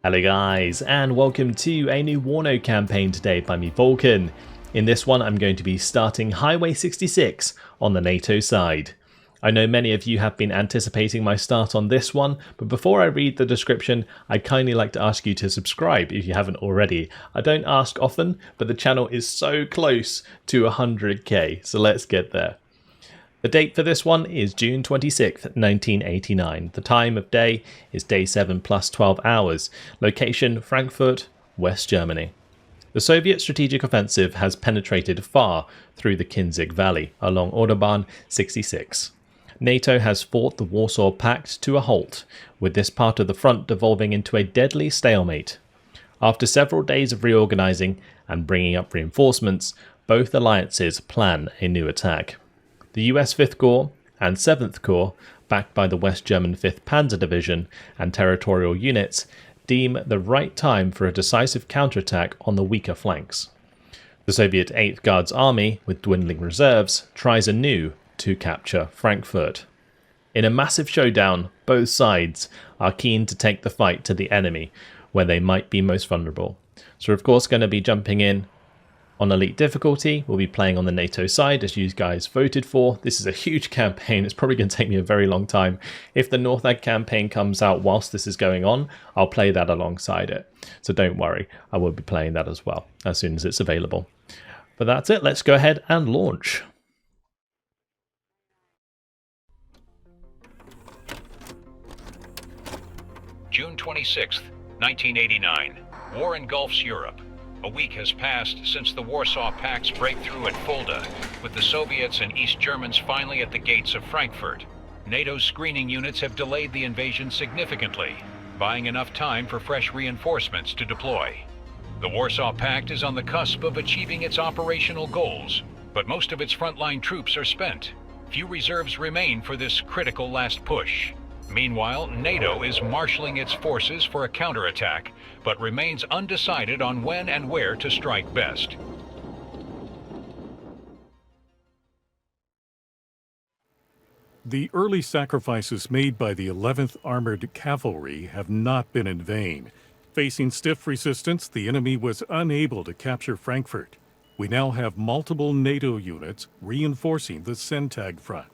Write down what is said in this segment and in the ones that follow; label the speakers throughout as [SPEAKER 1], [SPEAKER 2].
[SPEAKER 1] Hello guys, and welcome to a new WARNO campaign today by me, Vulcan. In this one I'm going to be starting Highway 66 on the NATO side. I know many of you have been anticipating my start on this one, but before I read the description, I'd kindly like to ask you to subscribe if you haven't already. I don't ask often, but the channel is so close to 100k, so let's get there. The date for this one is June 26th, 1989. The time of day is day 7 plus 12 hours. Location Frankfurt, West Germany. The Soviet strategic offensive has penetrated far through the Kinzig Valley along Autobahn 66. NATO has fought the Warsaw Pact to a halt, with this part of the front devolving into a deadly stalemate. After several days of reorganizing and bringing up reinforcements, both alliances plan a new attack. The US 5th Corps and 7th Corps, backed by the West German 5th Panzer Division and territorial units, deem the right time for a decisive counterattack on the weaker flanks. The Soviet 8th Guards Army, with dwindling reserves, tries anew to capture Frankfurt. In a massive showdown, both sides are keen to take the fight to the enemy, where they might be most vulnerable. So we're of course going to be jumping in on Elite difficulty. We'll be playing on the NATO side as you guys voted for. This is a huge campaign. It's probably going to take me a very long time. If the North Ag campaign comes out whilst this is going on, I'll play that alongside it. So don't worry, I will be playing that as well as soon as it's available. But that's it. Let's go ahead and launch.
[SPEAKER 2] June 26th, 1989. War engulfs Europe. A week has passed since the Warsaw Pact's breakthrough at Fulda, with the Soviets and East Germans finally at the gates of Frankfurt. NATO's screening units have delayed the invasion significantly, buying enough time for fresh reinforcements to deploy. The Warsaw Pact is on the cusp of achieving its operational goals, but most of its frontline troops are spent. Few reserves remain for this critical last push. Meanwhile, NATO is marshalling its forces for a counterattack, but remains undecided on when and where to strike best.
[SPEAKER 3] The early sacrifices made by the 11th Armored Cavalry have not been in vain. Facing stiff resistance, the enemy was unable to capture Frankfurt. We now have multiple NATO units reinforcing the Sentag front.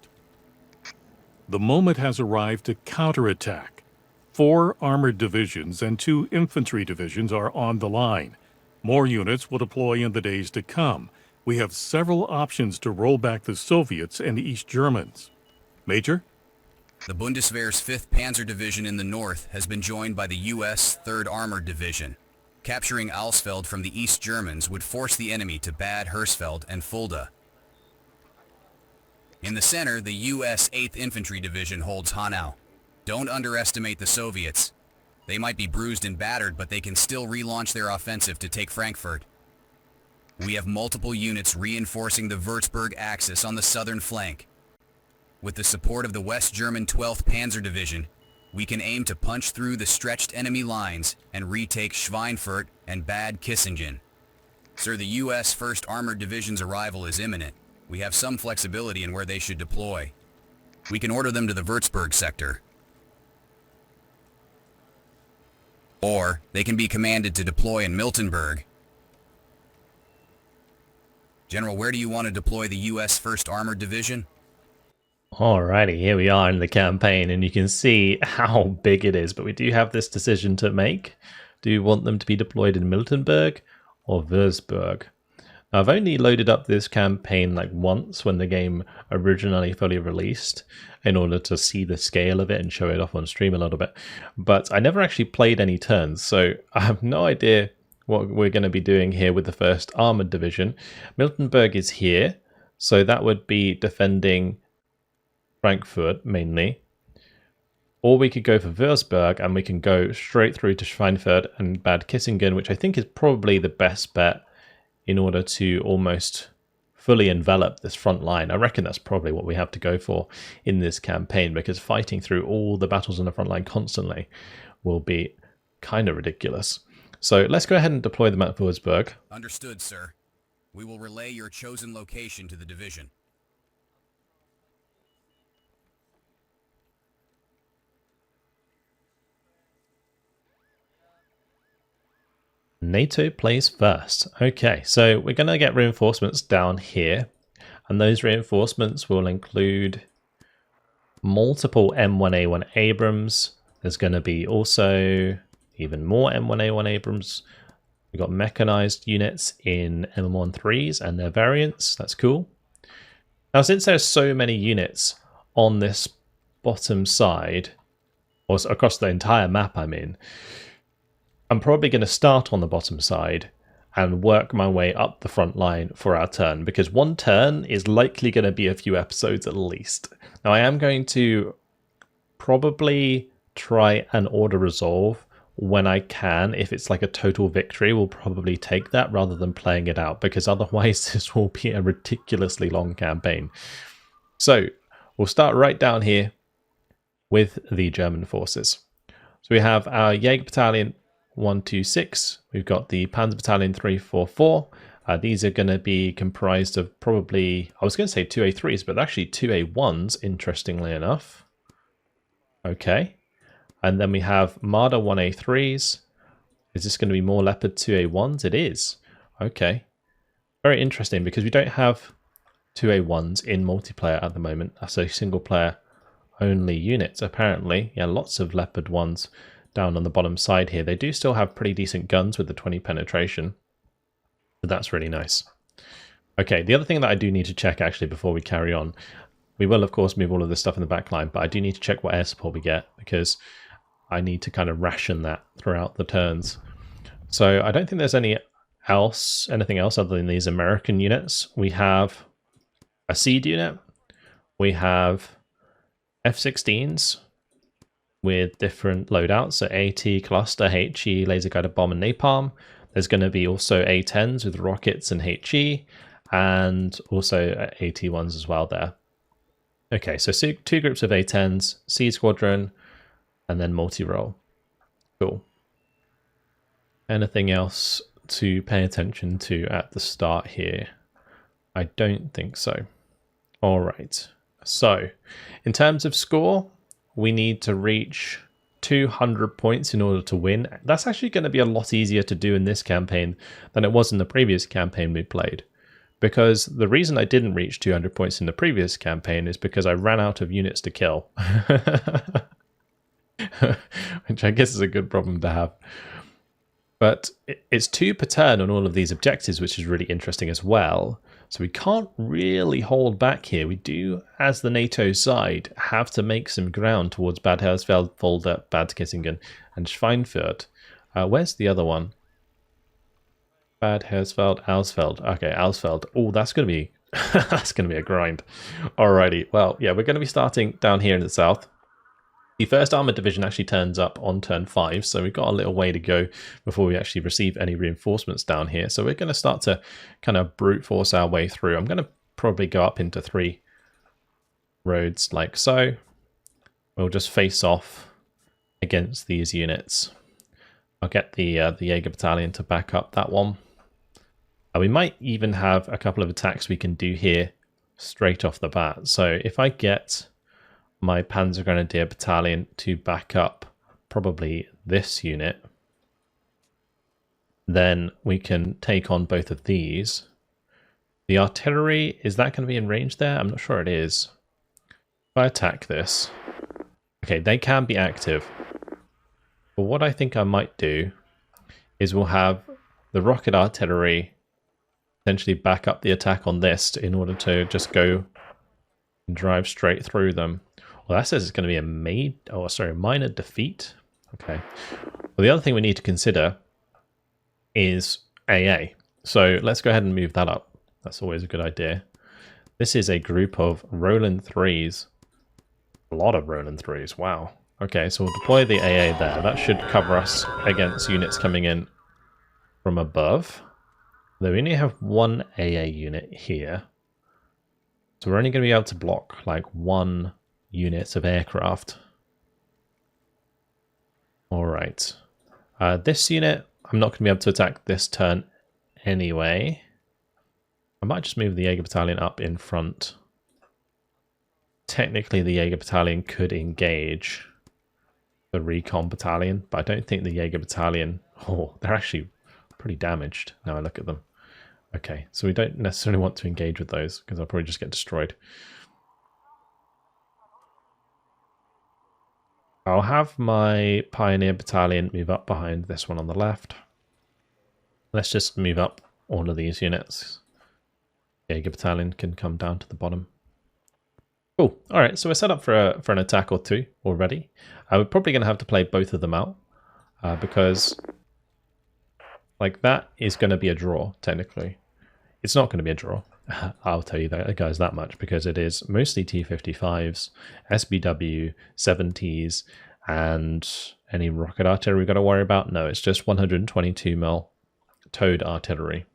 [SPEAKER 3] The moment has arrived to counterattack. 4 armored divisions and 2 infantry divisions are on the line. More units will deploy in the days to come. We have several options to roll back the Soviets and East Germans. Major?
[SPEAKER 4] The Bundeswehr's 5th Panzer Division in the north has been joined by the U.S. 3rd Armored Division. Capturing Alsfeld from the East Germans would force the enemy to Bad Hersfeld and Fulda. In the center, the U.S. 8th Infantry Division holds Hanau. Don't underestimate the Soviets. They might be bruised and battered, but they can still relaunch their offensive to take Frankfurt. We have multiple units reinforcing the Würzburg axis on the southern flank. With the support of the West German 12th Panzer Division, we can aim to punch through the stretched enemy lines and retake Schweinfurt and Bad Kissingen. Sir, the U.S. 1st Armored Division's arrival is imminent. We have some flexibility in where they should deploy. We can order them to the Würzburg sector. Or they can be commanded to deploy in Miltenberg. General, where do you want to deploy the U.S. 1st Armored Division?
[SPEAKER 1] Alrighty, here we are in the campaign, and you can see how big it is, but we do have this decision to make. Do you want them to be deployed in Miltenberg or Würzburg? Now, I've only loaded up this campaign like once when the game originally fully released in order to see the scale of it and show it off on stream a little bit, but I never actually played any turns, so I have no idea what we're going to be doing here with the 1st Armored Division. Miltenberg is here, so that would be defending Frankfurt mainly, or we could go for Würzburg and we can go straight through to Schweinfurt and Bad Kissingen, which I think is probably the best bet in order to almost fully envelop this front line. I reckon that's probably what we have to go for in this campaign, because fighting through all the battles on the front line constantly will be kind of ridiculous. So let's go ahead and deploy them at Würzburg.
[SPEAKER 4] Understood, sir. We will relay your chosen location to the division.
[SPEAKER 1] NATO plays first. Okay, so we're going to get reinforcements down here, and those reinforcements will include multiple M1A1 Abrams. There's going to be also even more M1A1 Abrams. We've got mechanized units in M13s and their variants. That's cool. Now, since there's so many units on this bottom side, or across the entire map I'm in, I'm probably going to start on the bottom side and work my way up the front line for our turn, because one turn is likely going to be a few episodes at least. Now, I am going to probably try and order resolve when I can. If it's like a total victory, we'll probably take that rather than playing it out, because otherwise this will be a ridiculously long campaign. So we'll start right down here with the German forces. So we have our Jaeger Battalion 126. We've got the Panzer Battalion 344. These are going to be comprised of probably, I was going to say 2A3s, but actually 2A1s, interestingly enough. Okay. And then we have Marder 1A3s. Is this going to be more Leopard 2A1s? It is. Okay. Very interesting, because we don't have 2A1s in multiplayer at the moment. That's a single player only units, apparently. Yeah, lots of Leopard ones down on the bottom side here. They do still have pretty decent guns with the 20 penetration. So that's really nice. Okay, the other thing that I do need to check actually before we carry on, we will of course move all of this stuff in the back line, but I do need to check what air support we get, because I need to kind of ration that throughout the turns. So I don't think there's anything else other than these American units. We have a SEED unit. We have F-16s with different loadouts, so AT, cluster, HE, laser guided bomb, and napalm. There's going to be also A-10s with rockets and HE, and also AT-1s as well there. Okay, so two groups of A-10s, SEED squadron, and then multi-role. Cool. Anything else to pay attention to at the start here? I don't think so. All right. So, in terms of score, we need to reach 200 points in order to win. That's actually going to be a lot easier to do in this campaign than it was in the previous campaign we played. Because the reason I didn't reach 200 points in the previous campaign is because I ran out of units to kill. Which I guess is a good problem to have. But it's 2 per turn on all of these objectives, which is really interesting as well. So we can't really hold back here. We do, as the NATO side, have to make some ground towards Bad Hersfeld, Fulda, Bad Kissingen, and Schweinfurt. Where's the other one? Bad Hersfeld, Ausfeld. Okay, Ausfeld. Oh, that's going to be that's going to be a grind. Alrighty. Well, yeah, we're going to be starting down here in the south. The 1st Armoured Division actually turns up on turn 5, so we've got a little way to go before we actually receive any reinforcements down here. So we're going to start to kind of brute force our way through. I'm going to probably go up into 3 roads like so. We'll just face off against these units. I'll get the Jaeger Battalion to back up that one. We might even have a couple of attacks we can do here straight off the bat. So if I get my Panzer Grenadier Battalion to back up probably this unit, then we can take on both of these. The artillery, is that going to be in range there? I'm not sure it is. If I attack this, okay, they can be active. But what I think I might do is we'll have the rocket artillery essentially back up the attack on this in order to just go and drive straight through them. Well, that says it's going to be a minor defeat. Okay. Well, the other thing we need to consider is AA. So let's go ahead and move that up. That's always a good idea. This is a group of Roland 3s. A lot of Roland 3s. Wow. Okay, so we'll deploy the AA there. That should cover us against units coming in from above. Though we only have 1 AA unit here. So we're only going to be able to block like 1 unit of aircraft. Alright. This unit, I'm not going to be able to attack this turn anyway. I might just move the Jaeger Battalion up in front. Technically the Jaeger Battalion could engage the Recon Battalion, but I don't think the Jaeger Battalion... Oh, they're actually pretty damaged now I look at them. Okay, so we don't necessarily want to engage with those because I'll probably just get destroyed. I'll have my Pioneer Battalion move up behind this one on the left. Let's just move up all of these units. Jaeger Battalion can come down to the bottom. Cool. Alright, so we're set up for an attack or two already. We're probably going to have to play both of them out. Because like that is going to be a draw, technically. It's not going to be a draw. I'll tell you that, guys, that much, because it is mostly T-55s, SBW, 70s, and any rocket artillery we've got to worry about. No, it's just 122mm towed artillery.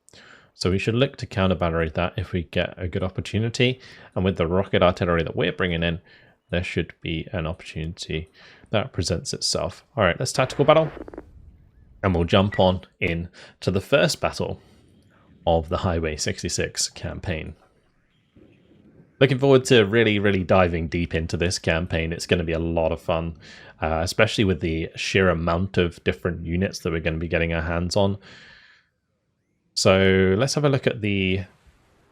[SPEAKER 1] So we should look to counter battery that if we get a good opportunity. And with the rocket artillery that we're bringing in, there should be an opportunity that presents itself. All right, let's tactical battle. And we'll jump on in to the first battle of the Highway 66 campaign. Looking forward to really diving deep into this campaign. It's going to be a lot of fun, especially with the sheer amount of different units that we're going to be getting our hands on. So let's have a look at the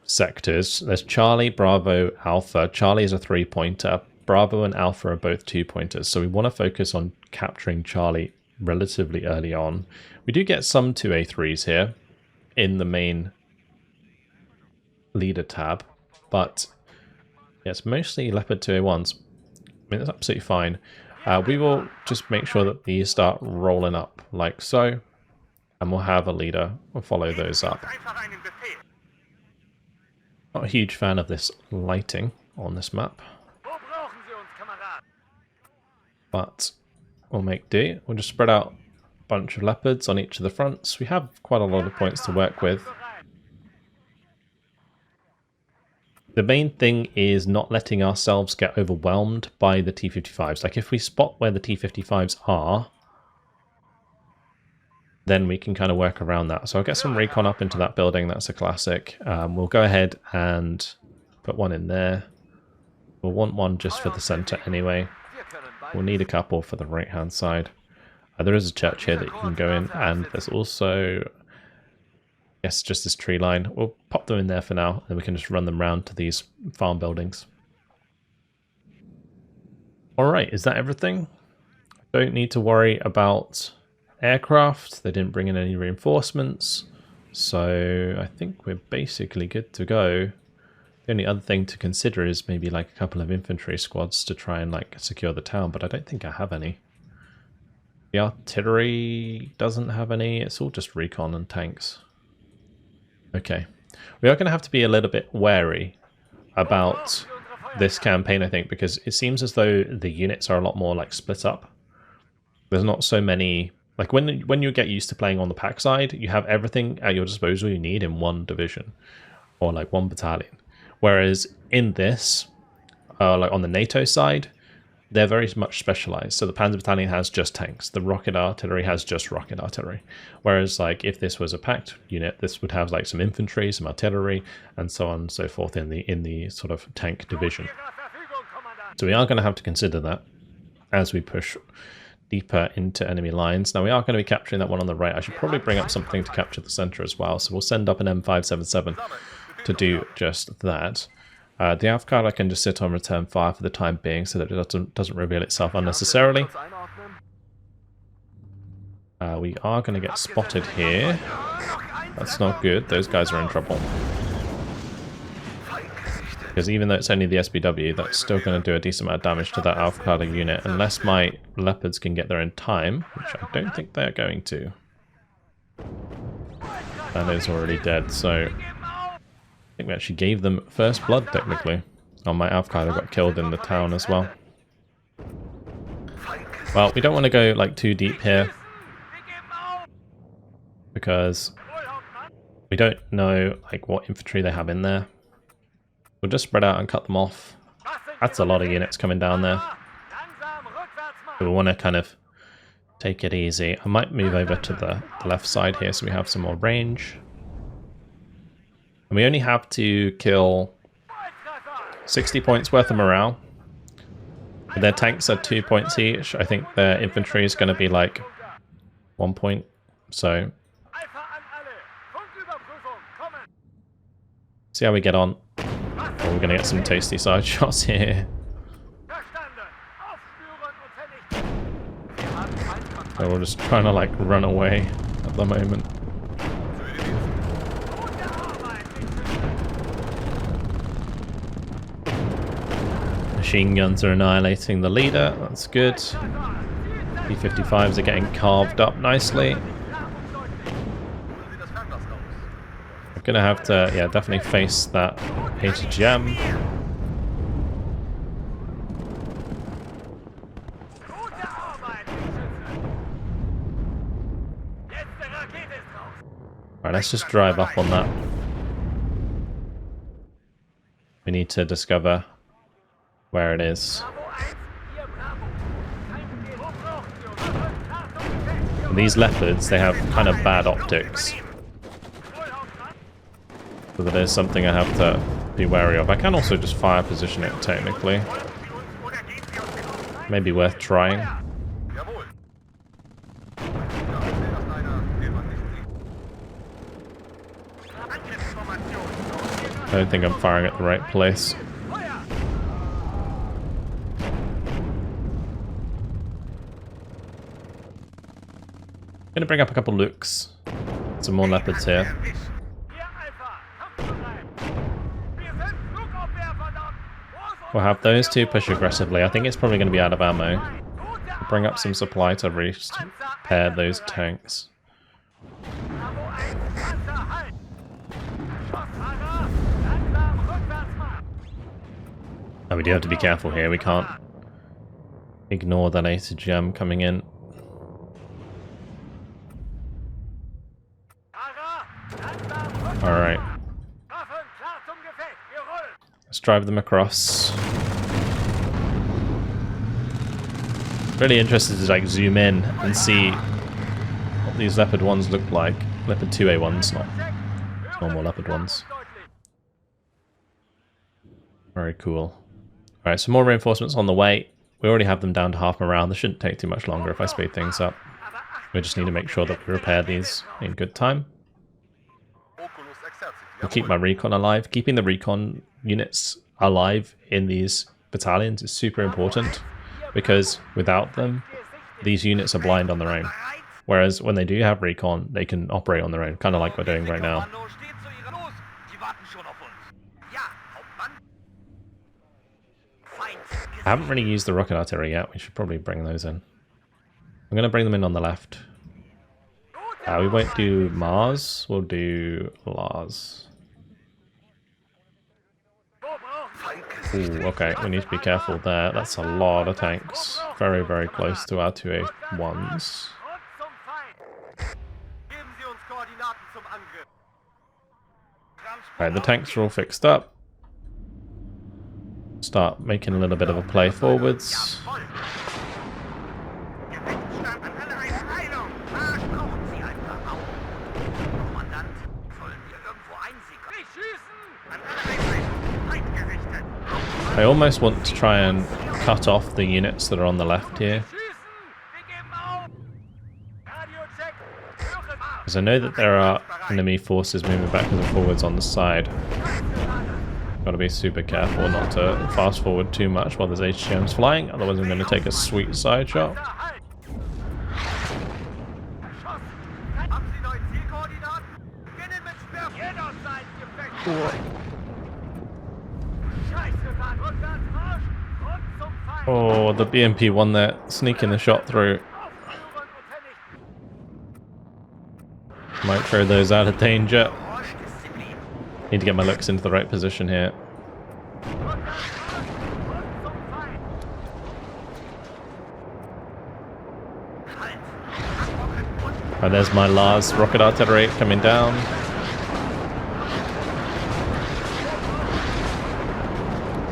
[SPEAKER 1] sectors. There's Charlie, Bravo, Alpha. Charlie is a 3-pointer. Bravo and Alpha are both 2-pointers. So we want to focus on capturing Charlie relatively early on. We do get some 2A3s here in the main leader tab, but yeah, it's mostly Leopard 2A1s. I mean, that's absolutely fine. We will just make sure that these start rolling up like so, and we'll have a leader. We'll follow those up. Not a huge fan of this lighting on this map, but we'll make do. We'll just spread out a bunch of Leopards on each of the fronts. We have quite a lot of points to work with. The main thing is not letting ourselves get overwhelmed by the T-55s. Like if we spot where the T-55s are, then we can kind of work around that. So I'll get some recon up into that building. That's a classic. We'll go ahead and put one in there. We'll want one just for the center anyway. We'll need a couple for the right-hand side. There is a church here that you can go in, and there's also, yes, just this tree line. We'll pop them in there for now, and we can just run them round to these farm buildings. Alright, is that everything? Don't need to worry about aircraft. They didn't bring in any reinforcements, so I think we're basically good to go. The only other thing to consider is maybe like a couple of infantry squads to try and like secure the town, but I don't think I have any. The artillery doesn't have any. It's all just recon and tanks. Okay. We are going to have to be a little bit wary about this campaign, I think, because it seems as though the units are a lot more like split up. There's not so many. Like when you get used to playing on the pack side, you have everything at your disposal you need in one division or like one battalion. Whereas in this, like on the NATO side, they're very much specialized. So the Panzer Battalion has just tanks. The rocket artillery has just rocket artillery. Whereas like if this was a packed unit, this would have like some infantry, some artillery, and so on and so forth in the sort of tank division. So we are going to have to consider that as we push deeper into enemy lines. Now we are going to be capturing that one on the right. I should probably bring up something to capture the center as well. So we'll send up an M577 to do just that. The Avkada can just sit on return fire for the time being so that it doesn't reveal itself unnecessarily. We are going to get spotted here. That's not good. Those guys are in trouble. Because even though it's only the SBW, that's still going to do a decent amount of damage to that Avkada unit, unless my Leopards can get there in time, which I don't think they're going to. That is already dead, so I think we actually gave them first blood, technically. Oh, my Avkada got killed in the town as well. Well, we don't want to go like too deep here, because we don't know like what infantry they have in there. We'll just spread out and cut them off. That's a lot of units coming down there. So we want to kind of take it easy. I might move over to the left side here so we have some more range. And we only have to kill 60 points worth of morale. Their tanks are 2 points each. I think their infantry is going to be like 1 point. So See how we get on. Oh, we're going to get some tasty side shots here. So we're just trying to like run away at the moment. Machine guns are annihilating the leader, that's good. P-55s are getting carved up nicely. We're gonna have to, yeah, definitely face that HGM. Alright, let's just drive up on that. We need to discover where it is. These leopards, they have kind of bad optics. So that is something I have to be wary of. I can also just fire position it, technically. Maybe worth trying. I don't think I'm firing at the right place. Gonna bring up a couple looks. Some more leopards here. We'll have those two push aggressively. I think it's probably going to be out of ammo. Bring up some supply to repair those tanks. Oh, we do have to be careful here. We can't ignore that ATGM coming in. Alright. Let's drive them across. Really interested to like zoom in and see what these Leopard 1s look like. Leopard 2A1s, not normal Leopard 1s. Very cool. Alright, some more reinforcements on the way. We already have them down to half morale. This shouldn't take too much longer if I speed things up. We just need to make sure that we repair these in good time. We'll keep my recon alive. Keeping the recon units alive in these battalions is super important, because without them, these units are blind on their own. Whereas when they do have recon, they can operate on their own, kind of like we're doing right now. I haven't really used the rocket artillery yet. We should probably bring those in. I'm going to bring them in on the left. We won't do Mars, we'll do Lars. Ooh, okay, we need to be careful there. That's a lot of tanks. Very, very close to our 2A1s. Right, the tanks are all fixed up. Start making a little bit of a play forwards. I almost want to try and cut off the units that are on the left here, because I know that there are enemy forces moving backwards and forwards on the side. Got to be super careful not to fast forward too much while there's HGMs flying, otherwise I'm going to take a sweet side shot. Oh, the BMP won there, sneaking the shot through. Might throw those out of danger. Need to get my looks into the right position here. Right, there's my Lars rocket artillery coming down.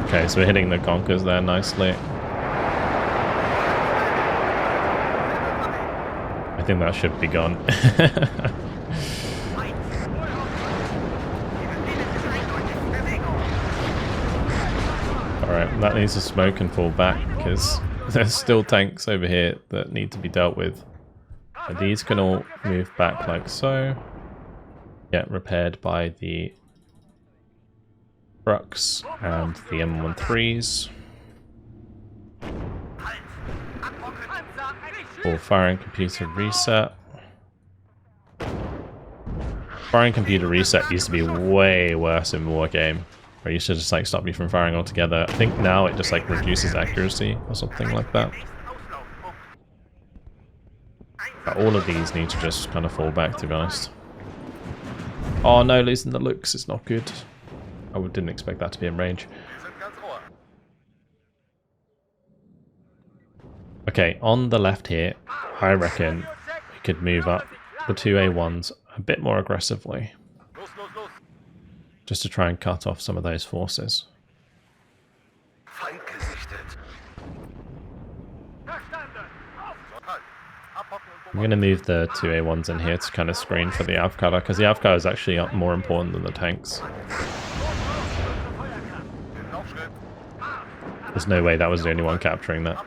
[SPEAKER 1] Okay, so we're hitting the conkers there nicely. I think that should be gone. Alright, that needs to smoke and fall back, because there's still tanks over here that need to be dealt with. But these can all move back like so. Get repaired by the trucks and the M13s. Full firing computer reset. Firing computer reset used to be way worse in War Game, where you should just like stop you from firing altogether. I think now it just like reduces accuracy or something like that. But all of these need to just kind of fall back, to be honest. Oh no, losing the looks is not good. I didn't expect that to be in range. Okay, on the left here, I reckon we could move up the two A1s a bit more aggressively. Just to try and cut off some of those forces. I'm going to move the two A1s in here to kind of screen for the Avkar, because the Avkar is actually more important than the tanks. There's no way that was the only one capturing that.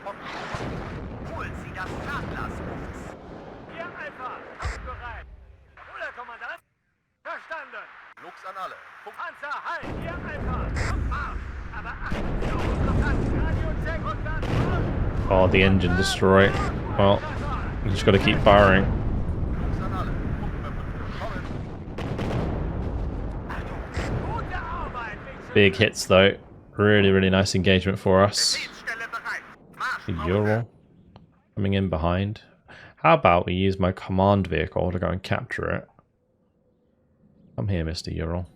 [SPEAKER 1] Oh, the engine destroyed. Well, you just got to keep firing. Big hits though. Really, really nice engagement for us. The Ural coming in behind. How about we use my command vehicle to go and capture it? Come here, Mr. Ural.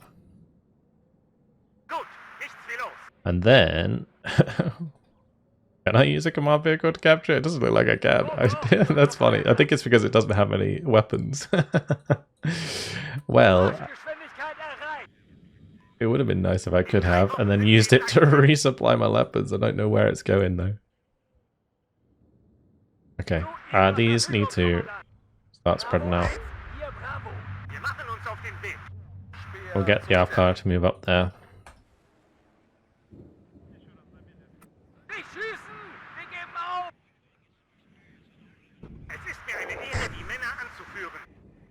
[SPEAKER 1] And then... Can I use a command vehicle to capture it? It doesn't look like I can. That's funny. I think it's because it doesn't have any weapons. Well, it would have been nice if I could have, and then used it to resupply my leopards. I don't know where it's going, though. Okay, these need to start spreading out. We'll get the Avkar to move up there.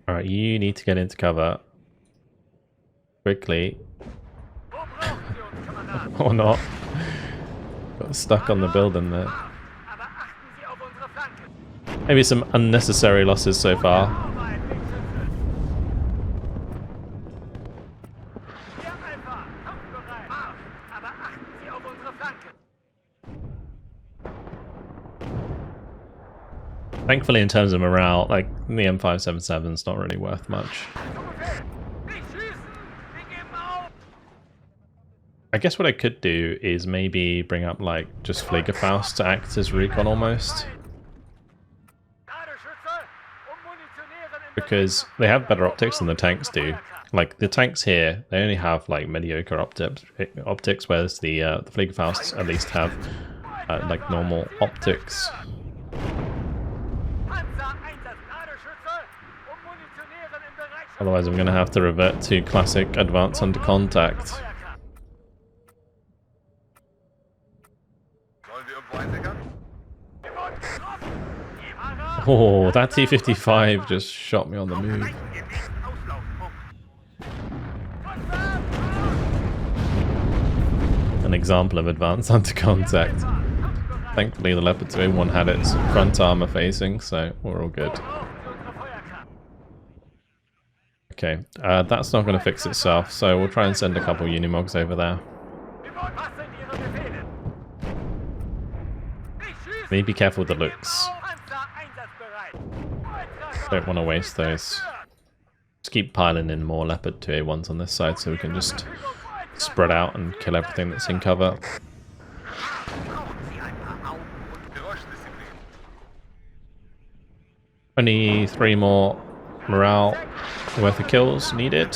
[SPEAKER 1] Alright, you need to get into cover. Quickly. Or not. Got stuck on the building there. Maybe some unnecessary losses so far. Thankfully, in terms of morale, like the M577 is not really worth much. I guess what I could do is maybe bring up like just Fliegerfaust to act as recon almost. Because they have better optics than the tanks do. Like the tanks here, they only have like mediocre optics, whereas the Fliegerfausts at least have like normal optics. Otherwise I'm going to have to revert to classic advance under contact. Oh, that T-55 just shot me on the move. An example of advance under contact. Thankfully the Leopard 2A1 had its front armor facing, so we're all good. Okay, that's not going to fix itself, so we'll try and send a couple Unimogs over there. Be careful with the looks. Don't want to waste those. Just keep piling in more Leopard 2A1s on this side so we can just spread out and kill everything that's in cover. Only 3 more morale worth of kills needed.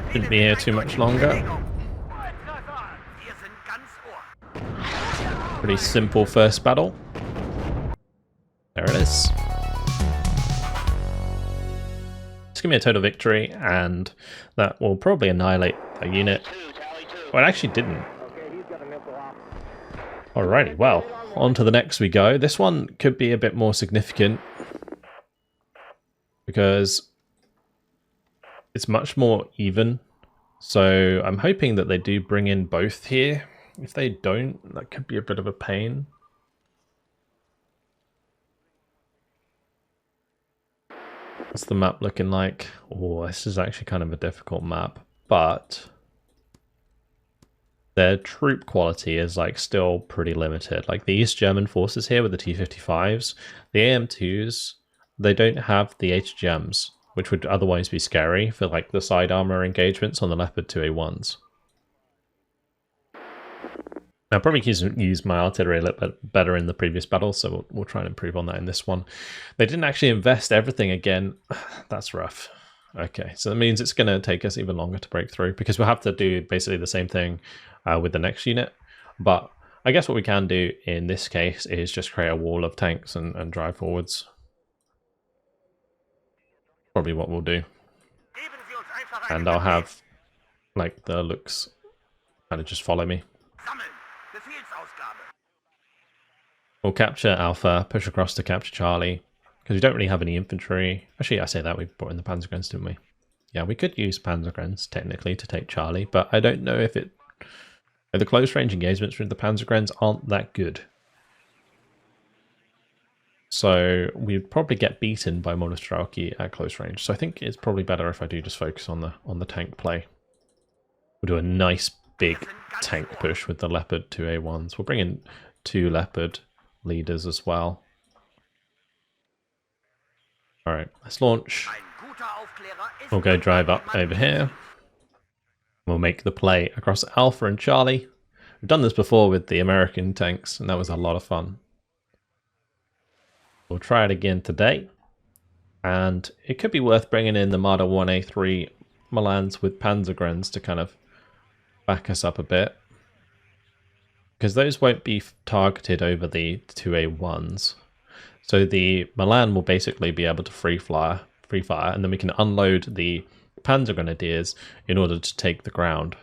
[SPEAKER 1] Shouldn't be here too much longer. Pretty simple first battle. There it is. Just give me a total victory, and that will probably annihilate a unit. Well, it actually didn't. Alrighty, well, on to the next we go. This one could be a bit more significant because it's much more even So I'm hoping that they do bring in both here. If they don't, that could be a bit of a pain. What's the map looking like? Oh, this is actually kind of a difficult map, but their troop quality is like still pretty limited. Like the East German forces here with the T-55s, the AM2s, they don't have the HGMs, which would otherwise be scary for like the side armor engagements on the Leopard 2A1s. I'll probably use my artillery a little bit better in the previous battle, so we'll try and improve on that in this one. They didn't actually invest everything again. That's rough. Okay, so that means it's going to take us even longer to break through, because we'll have to do basically the same thing with the next unit. But I guess what we can do in this case is just create a wall of tanks and drive forwards. Probably what we'll do. And I'll have like the looks kind of just follow me. We'll capture Alpha, push across to capture Charlie, because we don't really have any infantry. Actually, I say that, we brought in the Panzergrenz, didn't we? Yeah, we could use Panzergrenz, technically, to take Charlie, but I don't know if it... The close-range engagements with the Panzergrenz aren't that good. So we'd probably get beaten by Monostrelki at close range. So I think it's probably better if I do just focus on the tank play. We'll do a nice big tank push with the Leopard 2A1s. We'll bring in 2 Leopard leaders as well. Alright, let's launch. We'll go drive up over here. We'll make the play across Alpha and Charlie. We've done this before with the American tanks, and that was a lot of fun. We'll try it again today. And it could be worth bringing in the Marder 1A3 Milans with Panzergrenz to kind of back us up a bit. Because those won't be targeted over the 2A1s. So the Milan will basically be able to free fire, and then we can unload the Panzer Grenadiers in order to take the ground.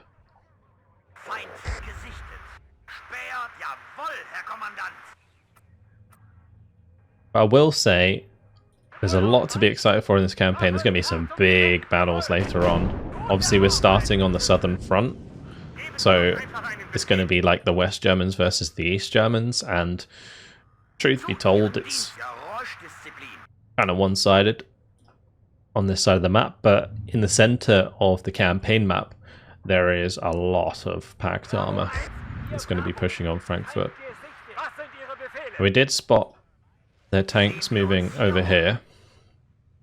[SPEAKER 1] But I will say, there's a lot to be excited for in this campaign. There's going to be some big battles later on. Obviously, we're starting on the southern front. So it's going to be like the West Germans versus the East Germans. And truth be told, it's kind of one-sided on this side of the map. But in the center of the campaign map, there is a lot of packed armor that's going to be pushing on Frankfurt. We did spot their tanks moving over here.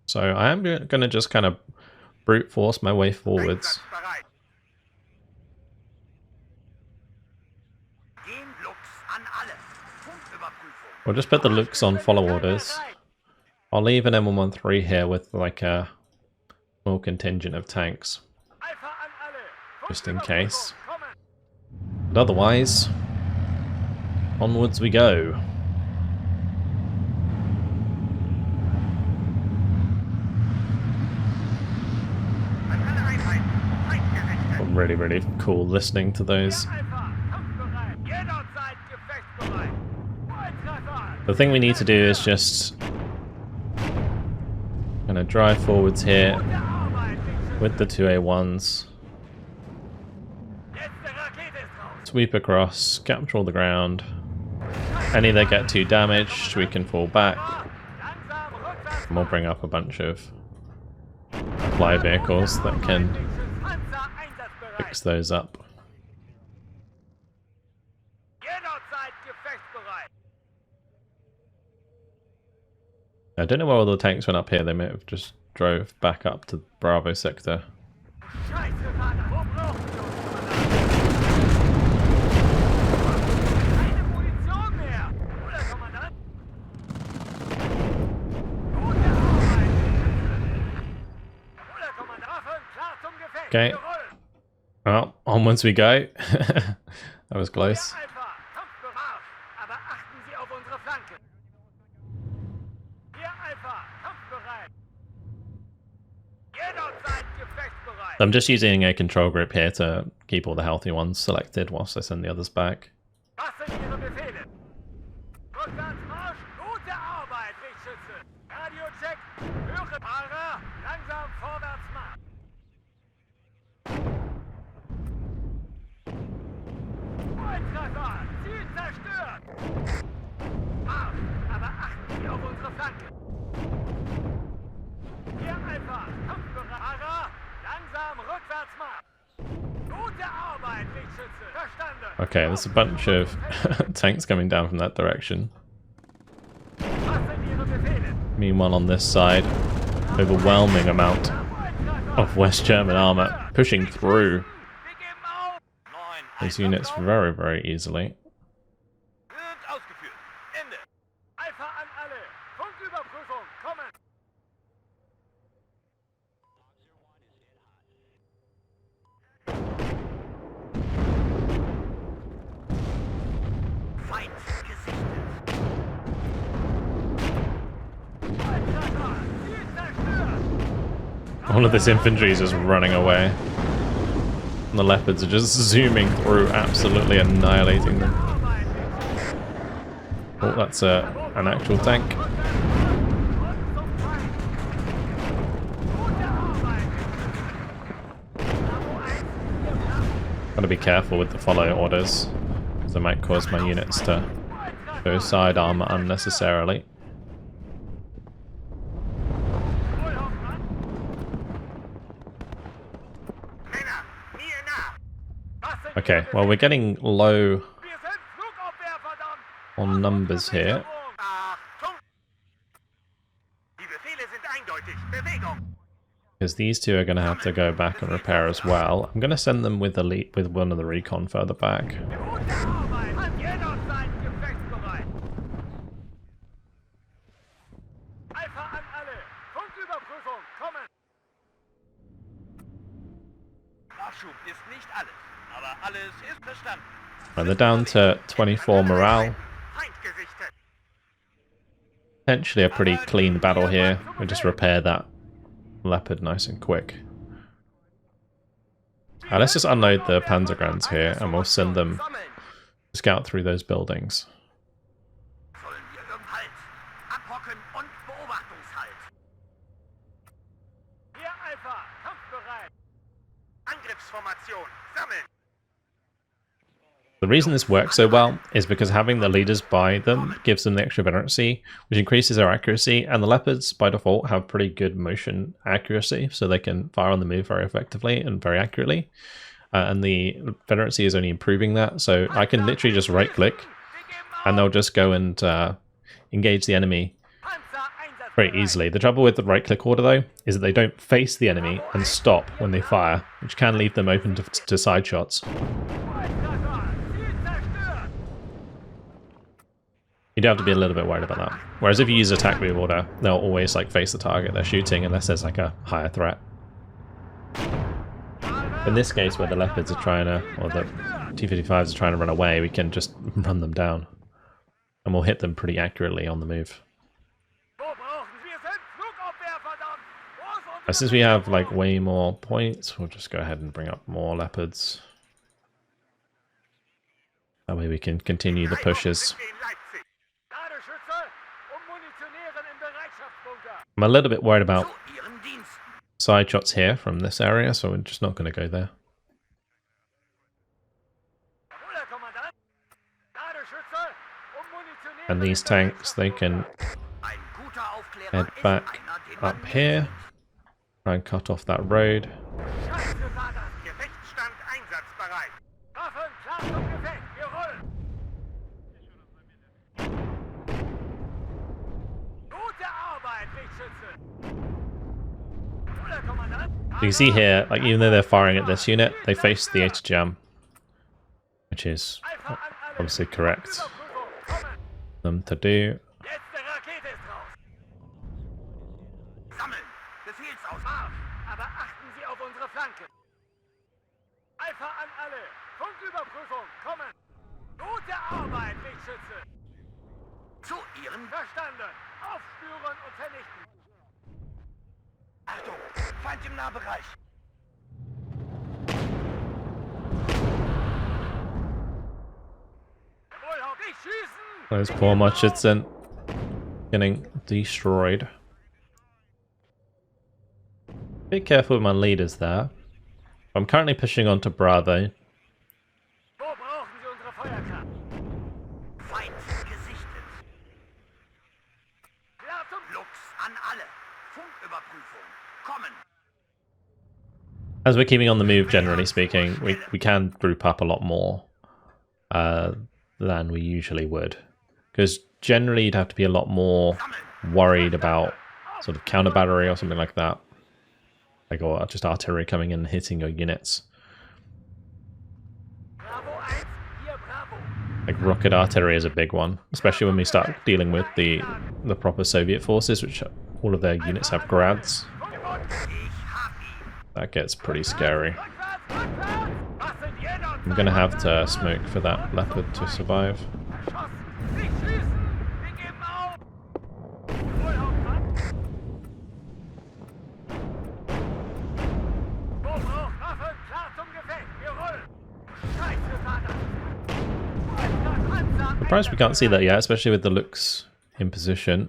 [SPEAKER 1] So I am going to just kind of brute force my way forwards. We'll just put the looks on follow orders. I'll leave an M113 here with like a small contingent of tanks, just in case. But otherwise, onwards we go. Really, really cool listening to those. The thing we need to do is just kind of drive forwards here with the 2A1s. Sweep across, capture all the ground. Any that get too damaged, we can fall back. And we'll bring up a bunch of fly vehicles that can fix those up. I don't know where all the tanks went up here. They may have just drove back up to Bravo sector. Okay. Well, onwards we go. That was close. I'm just using a control group here to keep all the healthy ones selected whilst I send the others back. Okay, there's a bunch of tanks coming down from that direction. Meanwhile, on this side, overwhelming amount of West German armor pushing through these units very, very easily. All of this infantry is just running away. And the leopards are just zooming through, absolutely annihilating them. Oh, that's an actual tank. Gotta be careful with the follow orders, because they might cause my units to go side armor unnecessarily. Okay, well, we're getting low on numbers here. Because these two are going to have to go back and repair as well. I'm going to send them with one of the recon further back. Right, they're down to 24 morale. Potentially a pretty clean battle here. We'll just repair that leopard nice and quick. Let's just unload the Panzergrans here and we'll send them to scout through those buildings. The reason this works so well is because having the leaders by them gives them the extra veterancy, which increases their accuracy, and the leopards by default have pretty good motion accuracy, so they can fire on the move very effectively and very accurately. And the veterancy is only improving that, so I can literally just right click and they'll just go and engage the enemy very easily. The trouble with the right click order though is that they don't face the enemy and stop when they fire, which can leave them open to side shots. You do have to be a little bit worried about that. Whereas if you use attack move order, they'll always like face the target they're shooting unless there's like a higher threat. In this case where the leopards are trying to, or the T-55s are trying to run away, we can just run them down. And we'll hit them pretty accurately on the move. Since we have like way more points, we'll just go ahead and bring up more leopards. That way we can continue the pushes. I'm a little bit worried about side shots here from this area, so we're just not going to go there. And these tanks, they can head back up here, try and cut off that road. You can see here, like even though they're firing at this unit, they face the HDGam, which is obviously correct for them to do. Those poor Mutchison getting destroyed. Be careful with my leaders there. I'm currently pushing on to Bravo. As we're keeping on the move, generally speaking, we can group up a lot more than we usually would. Because generally you'd have to be a lot more worried about sort of counter battery or something like that. Like, or just artillery coming in and hitting your units. Like rocket artillery is a big one, especially when we start dealing with the proper Soviet forces, which all of their units have grads. That gets pretty scary. I'm gonna have to smoke for that leopard to survive. Surprised we can't see that yet, especially with the looks in position.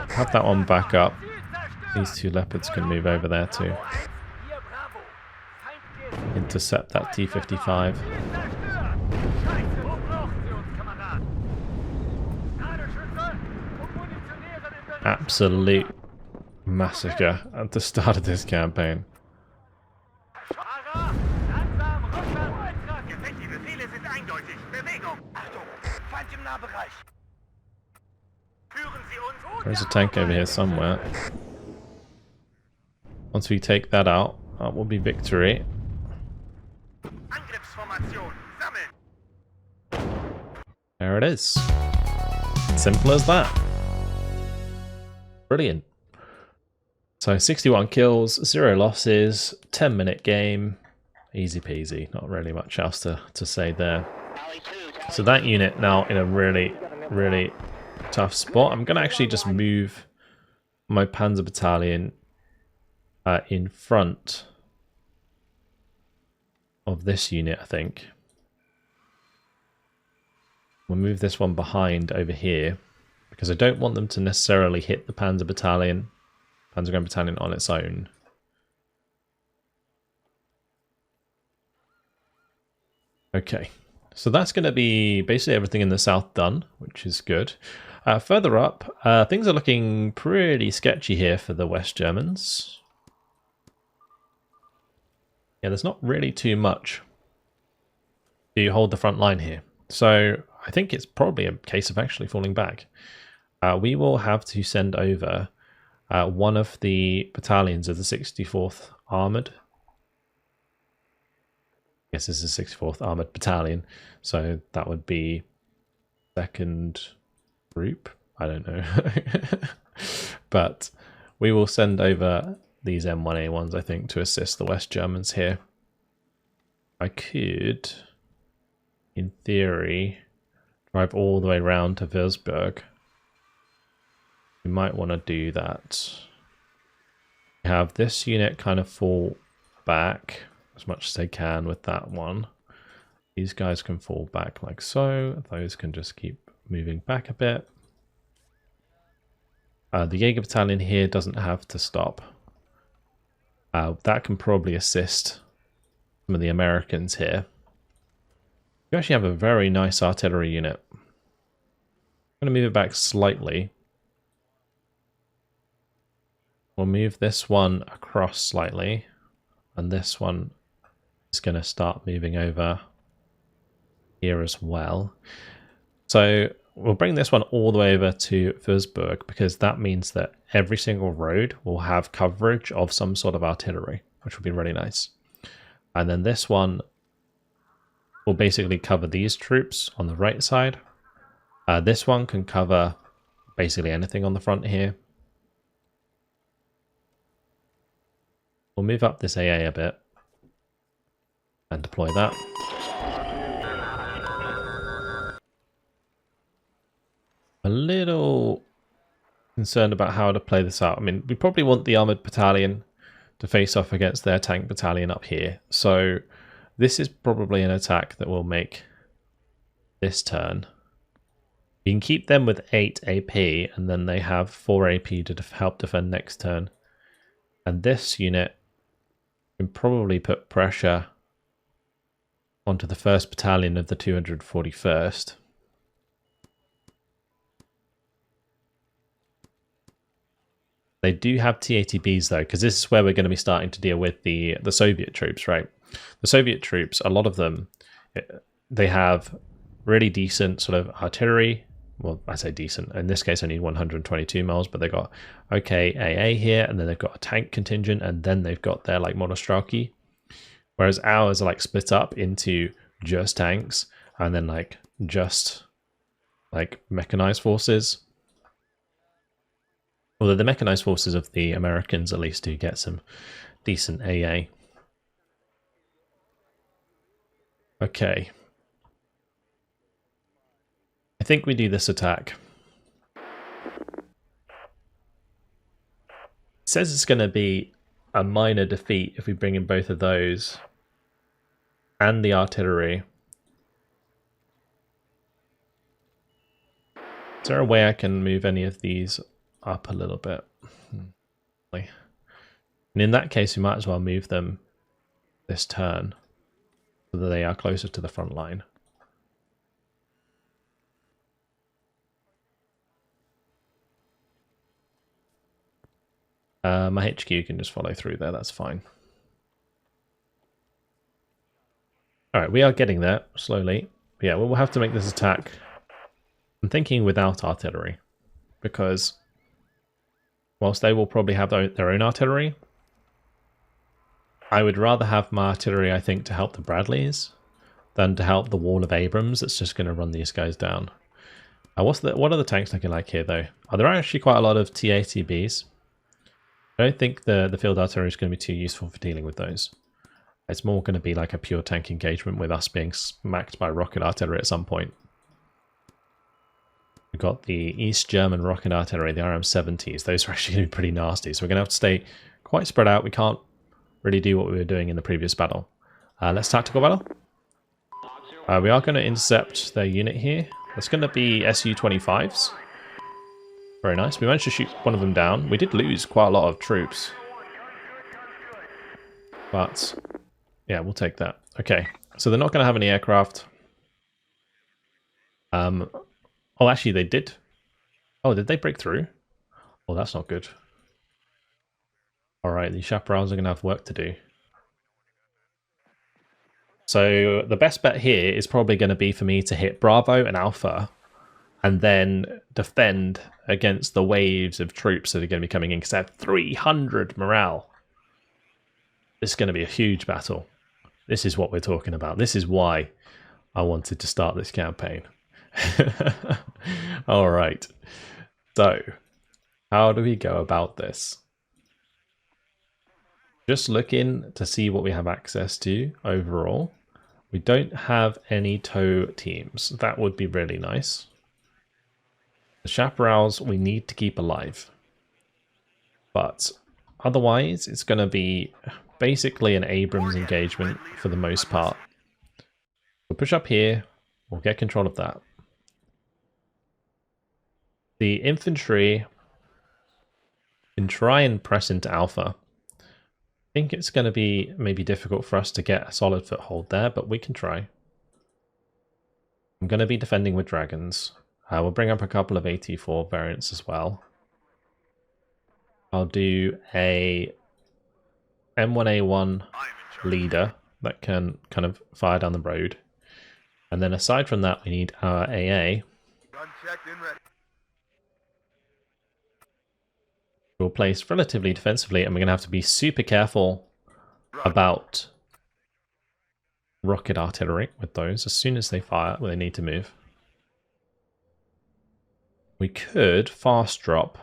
[SPEAKER 1] Have that one back up. These two leopards can move over there too. Intercept that T-55. Absolute massacre at the start of this campaign. There's a tank over here somewhere. Once we take that out, that will be victory. There it is. Simple as that. Brilliant. So 61 kills, 0 losses, 10-minute game. Easy peasy. Not really much else to say there. So that unit now in a really, really tough spot. I'm going to actually just move my Panzer Battalion in front of this unit, I think. We'll move this one behind over here because I don't want them to necessarily hit the Panzer Battalion, Panzer Grand Battalion on its own. Okay, so that's going to be basically everything in the south done, which is good. Further up, things are looking pretty sketchy here for the West Germans. Yeah, there's not really too much to hold the front line here. So I think it's probably a case of actually falling back. We will have to send over one of the battalions of the 64th Armoured. I guess this is 64th Armoured Battalion. So that would be second group. I don't know. But we will send over these M1A1s, I think, to assist the West Germans here. I could, in theory, drive all the way around to Würzburg. We might want to do that. Have this unit kind of fall back as much as they can with that one. These guys can fall back like so. Those can just keep moving back a bit. The Jaeger Battalion here doesn't have to stop. That can probably assist some of the Americans here. You actually have a very nice artillery unit. I'm going to move it back slightly. We'll move this one across slightly, and this one is going to start moving over here as well. So we'll bring this one all the way over to Würzburg, because that means that every single road will have coverage of some sort of artillery, which will be really nice. And then this one will basically cover these troops on the right side. This one can cover basically anything on the front here. We'll move up this AA a bit and deploy that. A little concerned about how to play this out. I mean, we probably want the Armoured Battalion to face off against their Tank Battalion up here. So this is probably an attack that will make this turn. You can keep them with 8 AP, and then they have 4 AP to help defend next turn. And this unit can probably put pressure onto the 1st Battalion of the 241st. They do have TATBs though, because this is where we're going to be starting to deal with the Soviet troops, right? The Soviet troops, a lot of them, they have really decent sort of artillery. Well, I say decent. In this case, only 122 miles, but they've got okay AA here, and then they've got a tank contingent, and then they've got their like monostrelki. Whereas ours are like split up into just tanks, and then like just like mechanized forces. Although the mechanized forces of the Americans at least do get some decent AA. Okay. I think we do this attack. It says it's going to be a minor defeat if we bring in both of those and the artillery. Is there a way I can move any of these up a little bit? And in that case, we might as well move them this turn so that they are closer to the front line. My HQ can just follow through there, that's fine. Alright, we are getting there, slowly. But yeah, we'll have to make this attack. I'm thinking without artillery, because whilst they will probably have their own artillery, I would rather have my artillery, I think, to help the Bradleys than to help the wall of Abrams that's just going to run these guys down. What are the tanks looking like here, though? There are actually quite a lot of TATBs. I don't think the field artillery is going to be too useful for dealing with those. It's more going to be like a pure tank engagement with us being smacked by rocket artillery at some point. We've got the East German rocket artillery, the RM-70s. Those are actually going to be pretty nasty, so we're going to have to stay quite spread out. We can't really do what we were doing in the previous battle. Let's tactical battle. We are going to intercept their unit here. That's going to be Su-25s. Very nice. We managed to shoot one of them down. We did lose quite a lot of troops. But, yeah, we'll take that. Okay, so they're not going to have any aircraft. Oh, actually, they did. Oh, did they break through? Oh, that's not good. Alright, the chaparrals are going to have work to do. So the best bet here is probably going to be for me to hit Bravo and Alpha and then defend against the waves of troops that are going to be coming in, because they have 300 morale. This is going to be a huge battle. This is what we're talking about. This is why I wanted to start this campaign. Alright, so how do we go about this? Just looking to see what we have access to overall. We don't have any tow teams. That would be really nice. The chaparrals we need to keep alive. But otherwise, it's going to be basically an Abrams engagement for the most part. We'll push up here. We'll get control of that. The infantry can try and press into Alpha. I think it's going to be maybe difficult for us to get a solid foothold there, but we can try. I'm going to be defending with dragons. We'll bring up a couple of AT4 variants as well. I'll do a M1A1 leader that can kind of fire down the road. And then aside from that, we need our AA. We'll place relatively defensively, and we're going to have to be super careful about rocket artillery with those. As soon as they fire, well, they need to move. We could fast drop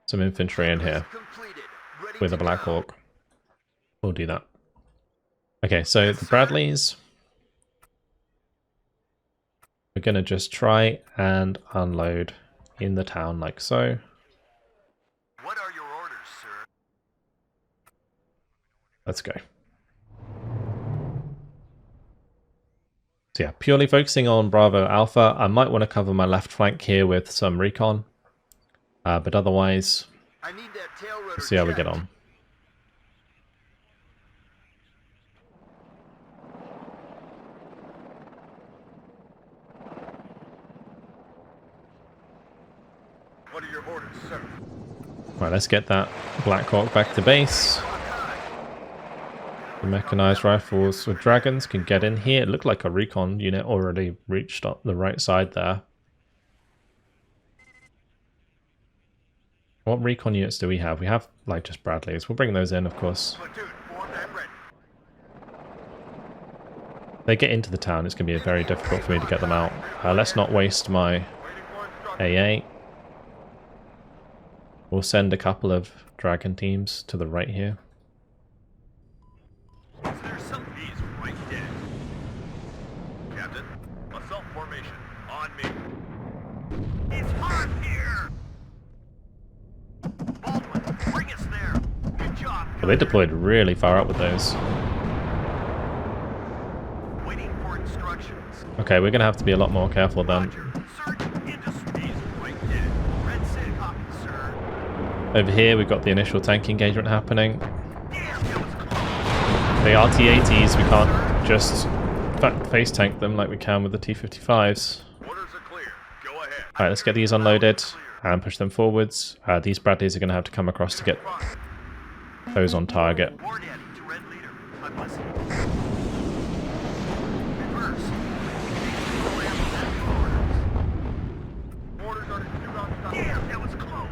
[SPEAKER 1] some infantry in here with a Black Hawk. We'll do that. Okay, so the Bradleys, we're going to just try and unload in the town like so.
[SPEAKER 5] What are your orders, sir?
[SPEAKER 1] Let's go. So yeah, purely focusing on Bravo Alpha. I might want to cover my left flank here with some recon. But otherwise,
[SPEAKER 5] I need that tail rotor
[SPEAKER 1] we'll see how we get
[SPEAKER 5] checked.
[SPEAKER 1] on.
[SPEAKER 5] What are your orders, sir?
[SPEAKER 1] Right, let's get that Black Hawk back to base. The mechanized rifles with dragons can get in here. It looked like a recon unit already reached up the right side there. What recon units do we have? We have, like, just Bradleys. We'll bring those in, of course.
[SPEAKER 5] Platoon, formed and ready.
[SPEAKER 1] If they get into the town, it's going to be very difficult for me to get them out. Let's not waste my
[SPEAKER 5] Waiting for instructions.
[SPEAKER 1] AA. We'll send a couple of dragon teams to the right here.
[SPEAKER 5] There's some bees right dead. Captain, assault formation on me. It's hot here. Baldwin, bring us there. Good job.
[SPEAKER 1] Well, they deployed really far up with those.
[SPEAKER 5] Waiting for instructions.
[SPEAKER 1] Okay, we're going to have to be a lot more careful then.
[SPEAKER 5] Roger. Search industries right dead. Red City copy, sir.
[SPEAKER 1] Over here, we've got the initial tank engagement happening.
[SPEAKER 5] Damn, that was close.
[SPEAKER 1] The RT-80s, we can't just face tank them like we can with the T-55s.
[SPEAKER 5] Orders are clear. Go ahead.
[SPEAKER 1] Alright, let's get these unloaded and push them forwards. These Bradleys are going to have to come across to get those on target.
[SPEAKER 5] War Daddy to Red Leader. I'm listening. Reverse. Full ammo orders. Orders are to shoot on top. Damn, that was close.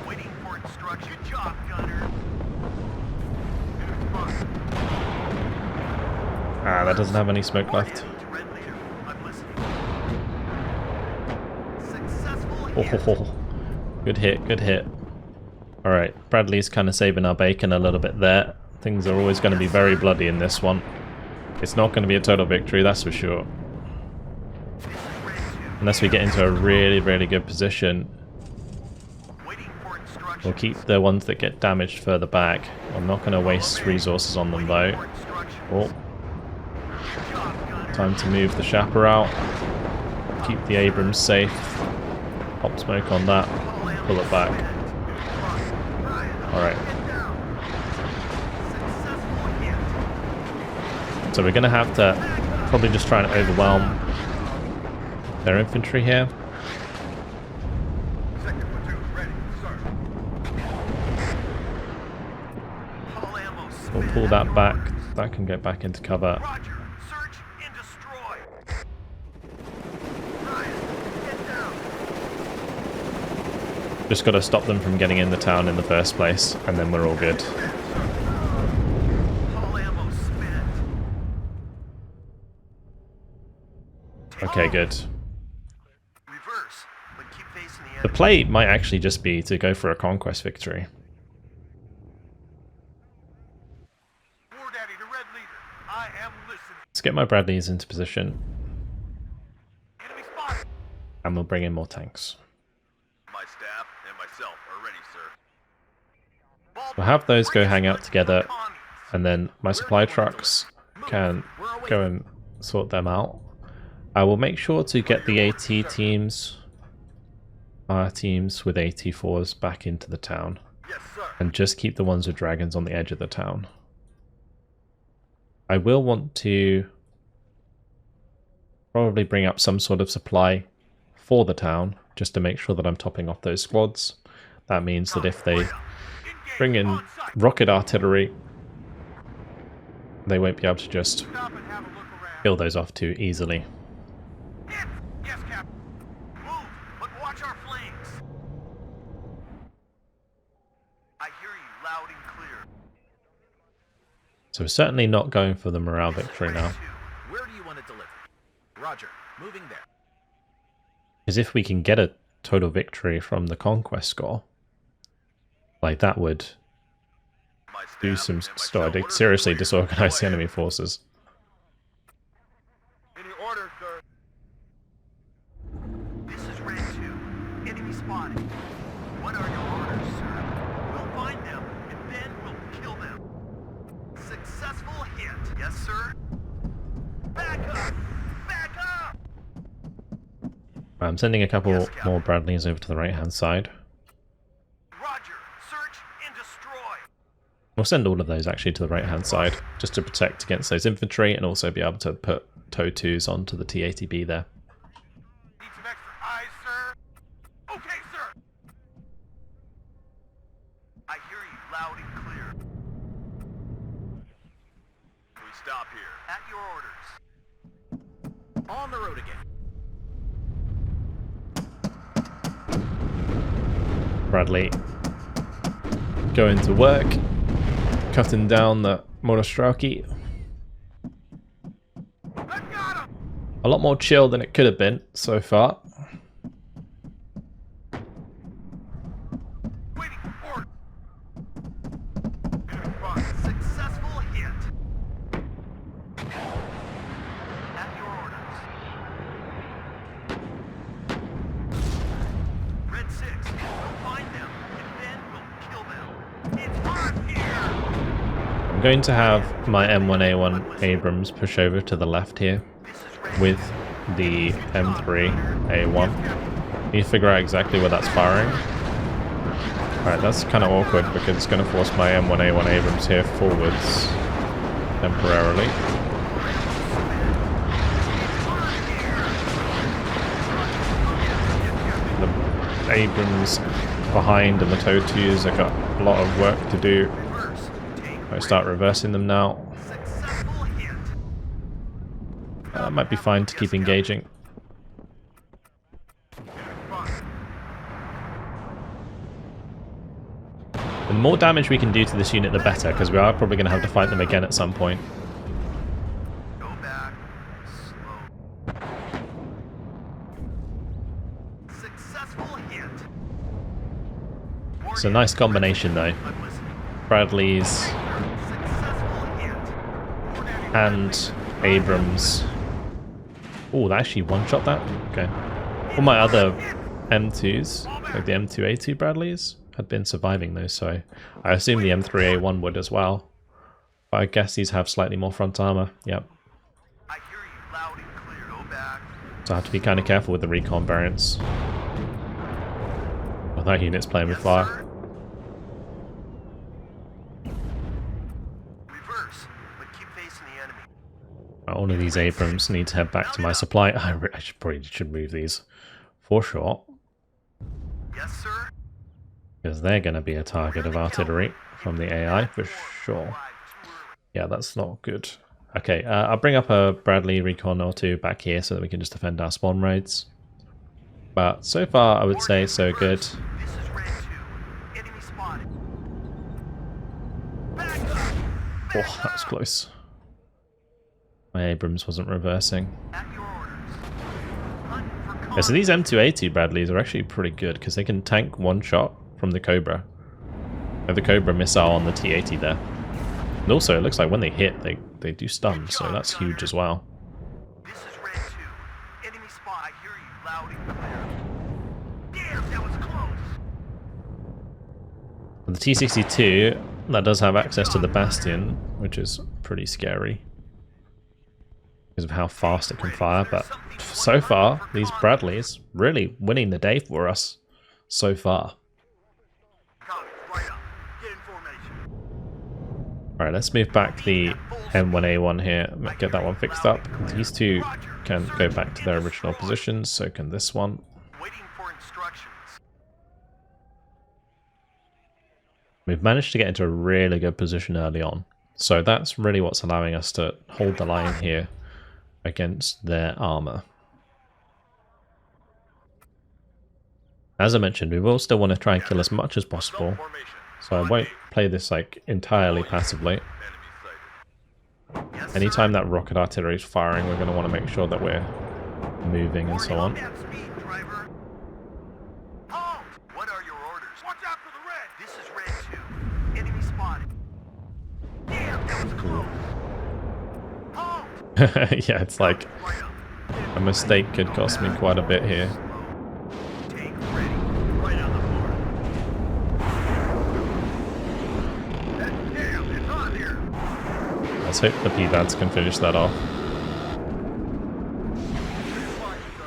[SPEAKER 5] Waiting for instruction. Good job, gunner. Enemy spotted.
[SPEAKER 1] That doesn't have any smoke
[SPEAKER 5] War
[SPEAKER 1] left.
[SPEAKER 5] Daddy to Red Leader. I'm listening. Successful
[SPEAKER 1] Oh,
[SPEAKER 5] hit.
[SPEAKER 1] ho, ho. Good hit, good hit. Alright, Bradley's kind of saving our bacon a little bit there. Things are always going to be very bloody in this one. It's not going to be a total victory, that's for sure. Unless we get into a really, really good position.
[SPEAKER 5] Waiting for instructions.
[SPEAKER 1] We'll keep the ones that get damaged further back. I'm not going to waste resources on them though.
[SPEAKER 5] For instructions.
[SPEAKER 1] Oh,
[SPEAKER 5] Good job, gunner.
[SPEAKER 1] time to move the Shapper out. Keep the Abrams safe. Pop smoke on that. Pull it back. Alright. So we're going to have to probably just try and overwhelm their infantry here.
[SPEAKER 5] Second platoon ready, sir. Hull ammo
[SPEAKER 1] We'll
[SPEAKER 5] spent.
[SPEAKER 1] pull that back. That can get back into cover.
[SPEAKER 5] Roger. Search and destroy. Ryan, get down.
[SPEAKER 1] Just got to stop them from getting in the town in the first place, and then we're all good.
[SPEAKER 5] Hull ammo spent.
[SPEAKER 1] Okay, good.
[SPEAKER 5] Reverse, but keep facing the
[SPEAKER 1] The
[SPEAKER 5] enemy.
[SPEAKER 1] play might actually just be to go for a conquest victory.
[SPEAKER 5] War Daddy to Red Leader. I am listening.
[SPEAKER 1] Let's get my Bradleys into position,
[SPEAKER 5] Enemy spotted.
[SPEAKER 1] and we'll bring in more tanks.
[SPEAKER 5] My staff and myself are ready, sir.
[SPEAKER 1] We'll have those go hang out together, and then my supply trucks can go and sort them out. I will make sure to get the AT teams, our teams with AT4s back into the town,
[SPEAKER 5] Yes, sir.
[SPEAKER 1] and just keep the ones with dragons on the edge of the town. I will want to probably bring up some sort of supply for the town, just to make sure that I'm topping off those squads. That means that if they bring in rocket artillery, they won't be able to just
[SPEAKER 5] Stop and have a look around.
[SPEAKER 1] kill those off too easily.
[SPEAKER 5] Hit! Yes, Captain. Move, but watch our flanks. I hear you loud and clear.
[SPEAKER 1] So we're certainly not going for the morale victory now.
[SPEAKER 6] Where do you want it delivered? Roger. Moving there.
[SPEAKER 1] Because if we can get a total victory from the conquest score, like that would
[SPEAKER 5] My
[SPEAKER 1] do
[SPEAKER 5] staff
[SPEAKER 1] some
[SPEAKER 5] and myself orders
[SPEAKER 1] seriously
[SPEAKER 5] clear.
[SPEAKER 1] disorganize the
[SPEAKER 5] Go ahead.
[SPEAKER 1] enemy forces.
[SPEAKER 5] Any orders, sir? This is Red 2. Enemy spotted. What are your orders, sir? We'll find them, and then we'll kill them. Successful hit. Yes, sir? Back up! Back up!
[SPEAKER 1] I'm sending a couple
[SPEAKER 5] Yes, Captain.
[SPEAKER 1] more Bradleys over to the right hand side.
[SPEAKER 5] Roger. Search and destroy.
[SPEAKER 1] We'll send all of those actually to the right hand side, just to protect against those infantry and also be able to put TOW2s onto the T-80B there.
[SPEAKER 6] On the road again.
[SPEAKER 1] Bradley going to work, cutting down the Monostraki. A lot more chill than it could have been so far.
[SPEAKER 5] Successful hit. At your orders. Red 6, we'll find them, and then we'll kill them. It's hot here!
[SPEAKER 1] I'm going to have my M1A1 Abrams push over to the left here with the M3A1. Need to figure out exactly where that's firing. Alright, that's kind of awkward because it's going to force my M1A1 Abrams here forwards temporarily. The Abrams behind and the TOW2s have got a lot of work to do. I start reversing them now. Might be fine to keep engaging. The more damage we can do to this unit, the better, because we are probably going to have to fight them again at some point.
[SPEAKER 5] Go back. Slow. Successful hit.
[SPEAKER 1] It's a nice combination though. Bradley's
[SPEAKER 5] Successful hit.
[SPEAKER 1] and Abrams. Oh, that actually one-shot that? Okay. All my other M2s, like the M2A2 Bradleys, had been surviving those, so I assume the M3A1 would as well. But I guess these have slightly more front armor. Yep.
[SPEAKER 5] I hear you loud and clear. Go back.
[SPEAKER 1] So I have to be kind of careful with the recon variants. Oh, that unit's playing with fire.
[SPEAKER 5] Sir. Reverse, but keep facing the enemy.
[SPEAKER 1] All of these Abrams need to head back to my supply. I probably should move these for sure,
[SPEAKER 5] Yes, sir.
[SPEAKER 1] because they're going to be a target of artillery from the AI for sure. Yeah, that's not good. Okay, I'll bring up a Bradley recon or two back here so that we can just defend our spawn raids. But so far, I would say so good.
[SPEAKER 5] This is Red 2. Enemy spotted. Back up.
[SPEAKER 1] Oh, that was close. My Abrams wasn't reversing.
[SPEAKER 5] At your orders. Hunt for
[SPEAKER 1] Yeah, so these M2A2 Bradleys are actually pretty good because they can tank one shot from the Cobra. The Cobra missile on the T-80 there. And also, it looks like when they hit, they do stun, so that's huge as well.
[SPEAKER 5] This is Red 2. Enemy spot. I hear you loud and clear. Damn, that was close.
[SPEAKER 1] The T-62, that does have access to the Bastion, which is pretty scary because of how fast it can fire, but so far, these Bradleys really winning the day for us so far.
[SPEAKER 5] Copy. Right up. Get in formation.
[SPEAKER 1] Alright, let's move back the M1A1 here, get that one fixed up. These two can go back to their original positions, so can this one.
[SPEAKER 5] Waiting for instructions.
[SPEAKER 1] We've managed to get into a really good position early on, so that's really what's allowing us to hold the line here against their armor. As I mentioned, we will still want to try and kill as much as possible, so I won't play this like entirely passively.
[SPEAKER 5] Yes,
[SPEAKER 1] Anytime that rocket artillery is firing, we're going to want to make sure that we're moving and so on.
[SPEAKER 5] That speed, driver. Halt! What are your orders? Watch out for the red. This is Red 2. Enemy spotted. Damn, that was close. Halt!
[SPEAKER 1] Yeah, it's like
[SPEAKER 5] Right up.
[SPEAKER 1] a mistake could cost me quite a bit here.
[SPEAKER 5] Take ready. Right on the board. Damn, it's on here.
[SPEAKER 1] Let's hope the PVADs can finish that off.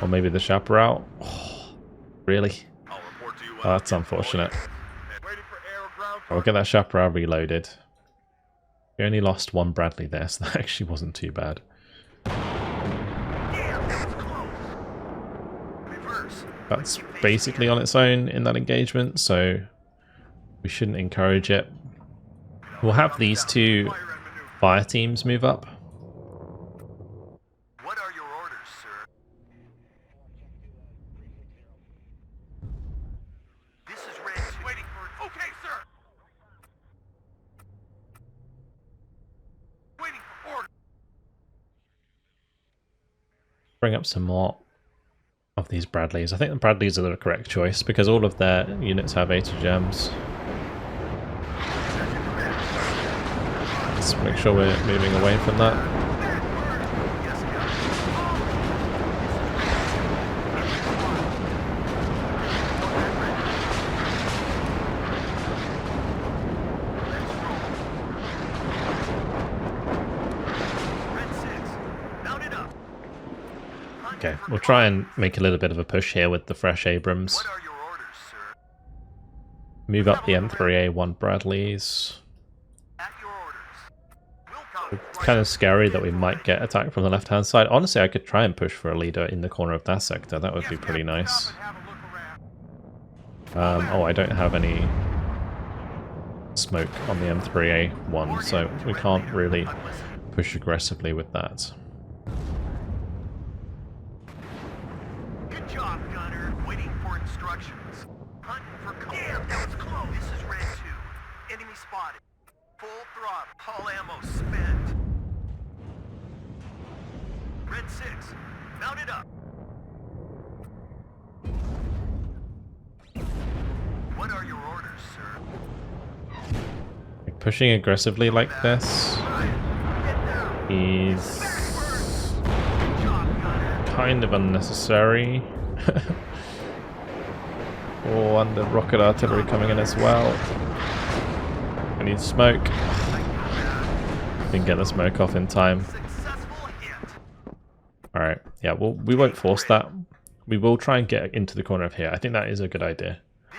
[SPEAKER 1] Or maybe the Chaparral. Oh, really?
[SPEAKER 6] I'll report to you.
[SPEAKER 1] Oh, that's unfortunate.
[SPEAKER 6] Waiting for air ground.
[SPEAKER 1] I'll get that Chaparral reloaded. We only lost one Bradley there, so that actually wasn't too bad.
[SPEAKER 5] Damn, that was close. Reverse.
[SPEAKER 1] That's basically on its own in that engagement, so we shouldn't encourage it. We'll have these two fire teams move up.
[SPEAKER 5] What are your orders? sir. This is Red 2. Waiting for... Okay, sir! Waiting for order.
[SPEAKER 1] Bring up some more of these Bradleys. I think the Bradleys are the correct choice because all of their units have 80 gems. Let's make sure we're moving away from that. Okay, we'll try and make a little bit of a push here with the fresh Abrams.
[SPEAKER 5] What are your orders, sir?
[SPEAKER 1] Move up the M3A1 Bradleys.
[SPEAKER 5] At your orders.
[SPEAKER 1] It's kind of scary that we might get attacked from the left-hand side. Honestly, I could try and push for a leader in the corner of that sector. That would be pretty nice. Oh, I don't have any smoke on the M3A1, so we can't really push aggressively with that.
[SPEAKER 5] Good job, Gunner. Waiting for instructions. Hunting for... Damn, that was close. This is Red 2. Enemy spotted. Full throttle. All ammo spent. Red 6. Mount it up. What are your orders, sir?
[SPEAKER 1] Like pushing aggressively like this is kind of unnecessary. Oh, and the rocket artillery coming in as well. I need smoke. Didn't get the smoke off in time. Alright, yeah, well, we won't force that. We will try and get into the corner of here. I think that is a good idea. I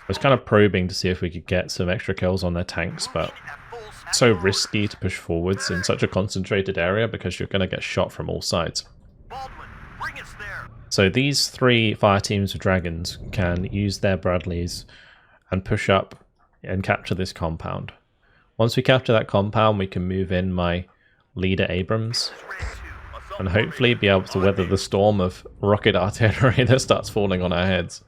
[SPEAKER 1] was kind of probing to see if we could get some extra kills on their tanks, but it's so risky to push forwards in such a concentrated area because you're going to get shot from all sides. So these three fire teams of dragons can use their Bradleys and push up and capture this compound. Once we capture that compound, we can move in my leader Abrams and hopefully be able to weather the storm of rocket artillery that starts falling on our heads.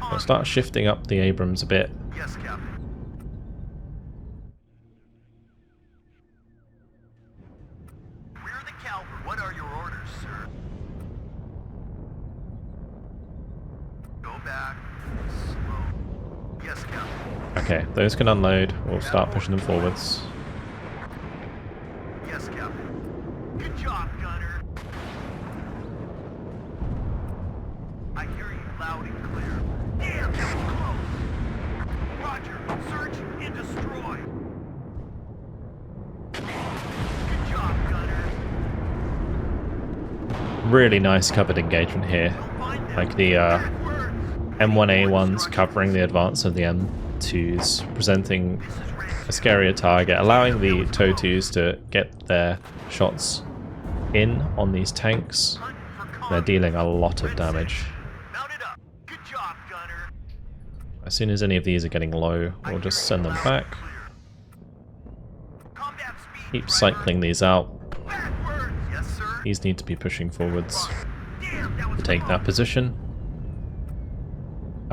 [SPEAKER 1] I'll start shifting up the Abrams a bit.
[SPEAKER 5] Yes, Captain. Rear the cavalry. What are your orders, sir? Go back. Slow. Yes, Captain.
[SPEAKER 1] Okay, those can unload. We'll start pushing them forwards.
[SPEAKER 5] Yes, Captain. Good job, Gunner. I hear you loud and clear. Damn, that was close. Roger, search and destroy. Good job, Gunner.
[SPEAKER 1] Really nice covered engagement here. Like the M1A1s covering the advance of the M2s, presenting a scarier target, allowing the TOW2s to get their shots in on these tanks. They're dealing a lot of damage. As soon as any of these are getting low, we'll just send them back. Keep cycling these out. These need to be pushing forwards to take that position.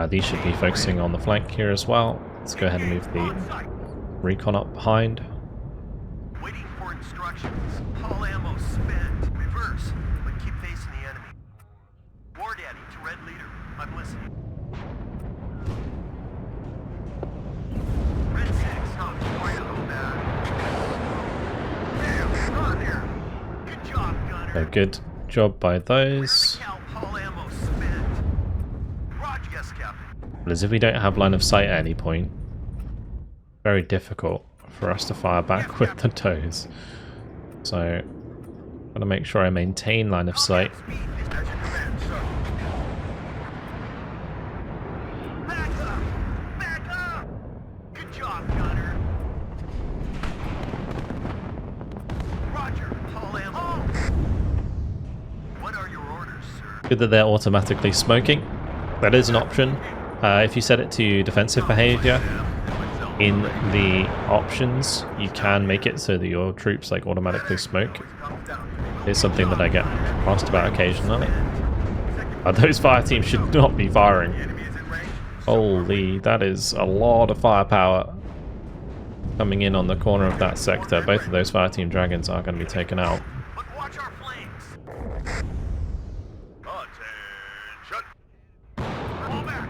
[SPEAKER 1] These should be focusing on the flank here as well. Let's go ahead and move the recon up behind.
[SPEAKER 5] Waiting for instructions. All ammo spent. Reverse, but keep facing the enemy. War Daddy to Red Leader. I'm listening. Red 6, how deploy to go back. Damn, on there. Good job, Gunner.
[SPEAKER 1] A good job by those.
[SPEAKER 5] All ammo spent. Roger, yes, Captain.
[SPEAKER 1] But as if we don't have line of sight at any point, very difficult for us to fire back with the toes. So, I'm gonna make sure I maintain line of sight.
[SPEAKER 5] Back up! Back up! Good job, Gunner. Roger, all ammo. What are your orders, sir?
[SPEAKER 1] Good that they're automatically smoking. That is an option. If you set it to defensive behavior, in the options, you can make it so that your troops like automatically smoke. It's something that I get asked about occasionally. Those fire teams should not be firing. Holy, that is a lot of firepower coming in on the corner of that sector. Both of those fire team dragons are going to be taken out.
[SPEAKER 5] But watch our flanks. Attention. Fall back.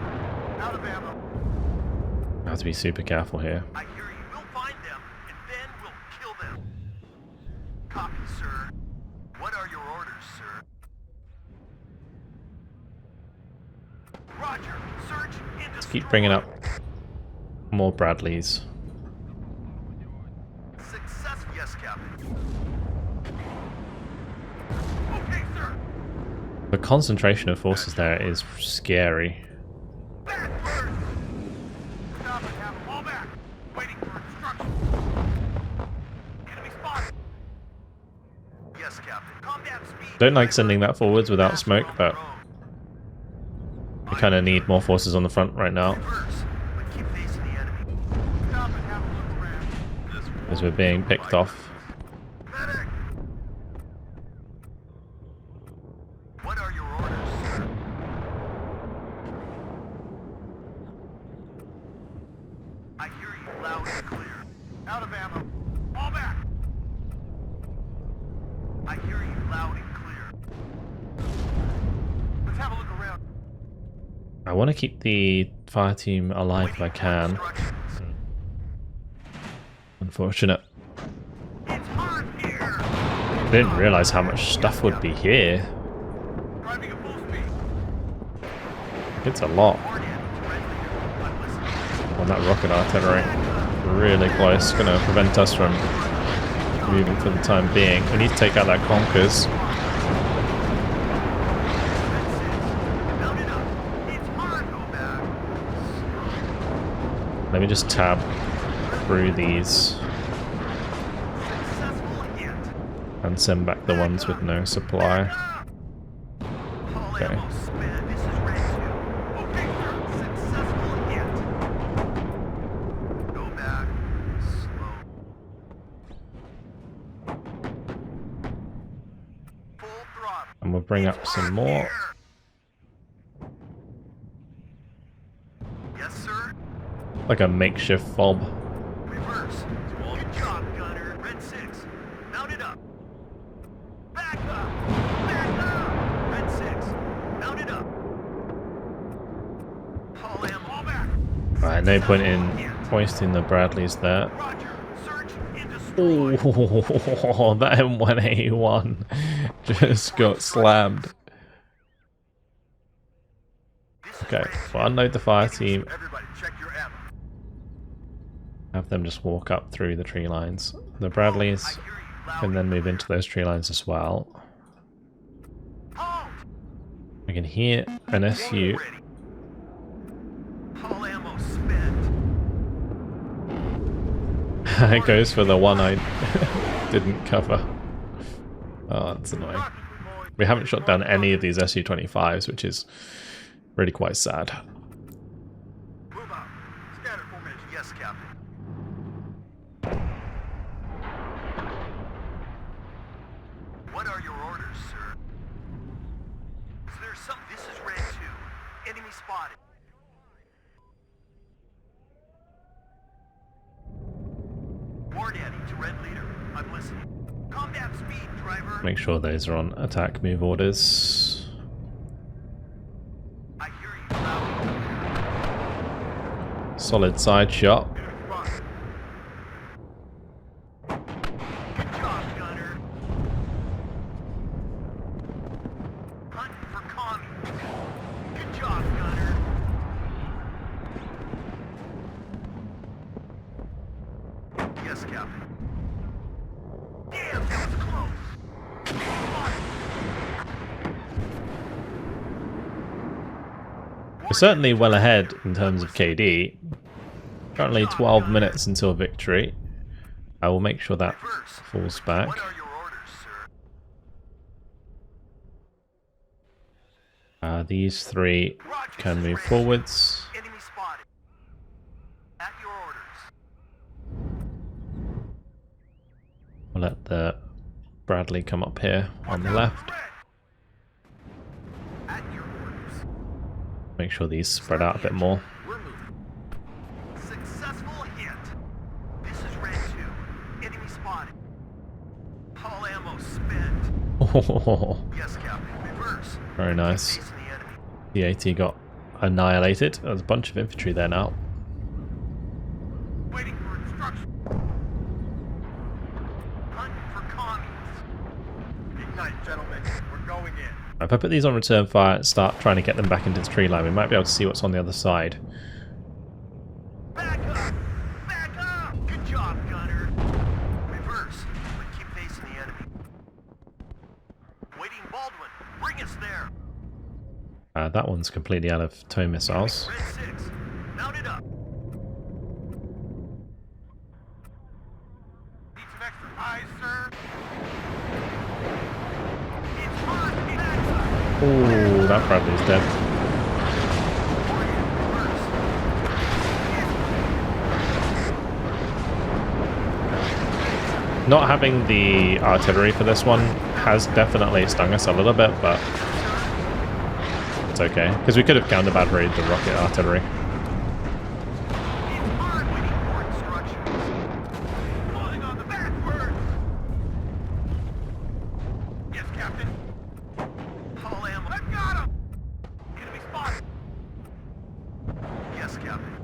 [SPEAKER 5] Out of ammo.
[SPEAKER 1] I have to be super careful here.
[SPEAKER 5] I hear you. We'll find them, and then we'll kill them. Copy, sir. What are your orders, sir? Roger. Search and destroy.
[SPEAKER 1] Keep bringing up more Bradleys.
[SPEAKER 5] Success. Yes, Captain. Okay, sir.
[SPEAKER 1] The concentration of forces there is scary.
[SPEAKER 5] Back first. Stop and have them all back. Waiting for instructions. Enemy spotted. Yes, Captain. Combat speed.
[SPEAKER 1] Don't like sending that forwards without smoke, but we kind of need more forces on the front right now
[SPEAKER 5] Reverse, but keep facing the enemy. Stop and have a look around.
[SPEAKER 1] as we're being picked off.
[SPEAKER 5] Medic! What are your orders, sir? I hear you loud and clear. Out of ammo. Fall back! I hear you loud and clear. Let's have a look around.
[SPEAKER 1] I want to keep the fire team alive if I can. Unfortunate.
[SPEAKER 5] It's hot here!
[SPEAKER 1] I didn't realize how much stuff would be here.
[SPEAKER 5] Driving at full speed.
[SPEAKER 1] It's a lot.
[SPEAKER 5] Warn in. Red leader. I'm listening.
[SPEAKER 1] On that rocket artillery. Really close. Going to prevent us from moving for the time being. We need to take out that Conkers.
[SPEAKER 5] Mount it up. It's hard. Go back.
[SPEAKER 1] Let me just tab through these
[SPEAKER 5] Successful hit.
[SPEAKER 1] and send back the ones with no supply.
[SPEAKER 5] All
[SPEAKER 1] Okay.
[SPEAKER 5] ammo spent. This is Red 2. Okay, sir. Successful hit. Go back. Slow. Full throttle.
[SPEAKER 1] And we'll bring up some more.
[SPEAKER 5] Yes, sir.
[SPEAKER 1] Like a makeshift fob.
[SPEAKER 5] Reverse. Good job, gunner. Red 6. Mount it up. Back up. Back up. Red 6. Mount it up. All ammo. All back.
[SPEAKER 1] Right, no point in hoisting the Bradleys there.
[SPEAKER 5] Roger. Search and destroy.
[SPEAKER 1] Oh, that M1A1 just got slammed.
[SPEAKER 5] This is
[SPEAKER 1] Okay,
[SPEAKER 5] Red
[SPEAKER 1] well,
[SPEAKER 5] 2.
[SPEAKER 1] unload the fire team.
[SPEAKER 5] Everybody, check your ammo.
[SPEAKER 1] Have them just walk up through the tree lines. The Bradleys
[SPEAKER 5] I hear you loud
[SPEAKER 1] can then
[SPEAKER 5] and
[SPEAKER 1] move
[SPEAKER 5] clear.
[SPEAKER 1] into those tree lines as well.
[SPEAKER 5] Halt!
[SPEAKER 1] I can hear an SU.
[SPEAKER 5] Ready. All ammo spent.
[SPEAKER 1] It goes for the one I didn't cover. Oh, that's annoying. We haven't shot down any of these SU-25s, which is really quite sad.
[SPEAKER 5] Move out. Scatter formation. Yes, Captain. What are your orders, sir? Is there some? This is Red 2. Enemy spotted. War Daddy to Red Leader. I'm listening. Combat speed, driver.
[SPEAKER 1] Make sure those are on attack move orders.
[SPEAKER 5] I hear you loud and clear.
[SPEAKER 1] Solid side shot.
[SPEAKER 5] Good job, gunner. Hunting for commies. Good job, gunner. Yes, Captain. Damn, that was close.
[SPEAKER 1] We're certainly well ahead in terms of KD. Currently 12 minutes until victory. I will make sure that
[SPEAKER 5] Reverse.
[SPEAKER 1] falls back.
[SPEAKER 5] What are your orders, sir?
[SPEAKER 1] These three
[SPEAKER 5] Roger,
[SPEAKER 1] can
[SPEAKER 5] this is
[SPEAKER 1] move
[SPEAKER 5] Red.
[SPEAKER 1] forwards.
[SPEAKER 5] Enemy spotted. At your orders.
[SPEAKER 1] We'll let the Bradley come up here on the left.
[SPEAKER 5] At your orders.
[SPEAKER 1] Make sure these spread out a bit more.
[SPEAKER 5] We're moving. Successful hit. This is Red 2. Enemy spotted. All ammo spent.
[SPEAKER 1] Oh,
[SPEAKER 5] Yes, Captain. Reverse.
[SPEAKER 1] very nice.
[SPEAKER 5] Facing the enemy.
[SPEAKER 1] The AT got annihilated. There's a bunch of infantry there now.
[SPEAKER 5] Waiting for instruction. Hunting for commies. Ignite, gentlemen. We're going in.
[SPEAKER 1] If I put these on return fire and start trying to get them back into the tree line, we might be able to see what's on the other side.
[SPEAKER 5] Back up! Back up! Good job, gunner. Reverse, but keep facing the enemy. Waiting Baldwin, bring us there.
[SPEAKER 1] That one's completely out of tow missiles.
[SPEAKER 5] Red 6, mount it up. Need some extra eyes, sir. It's hot. Back up.
[SPEAKER 1] Ooh, that Bradley's dead. Not having the artillery for this one has definitely stung us a little bit, but it's okay. Because we could have counter-batteried the rocket artillery.
[SPEAKER 5] Yes, Captain. All ammo. I've got him! Enemy spotted. Yes, Captain.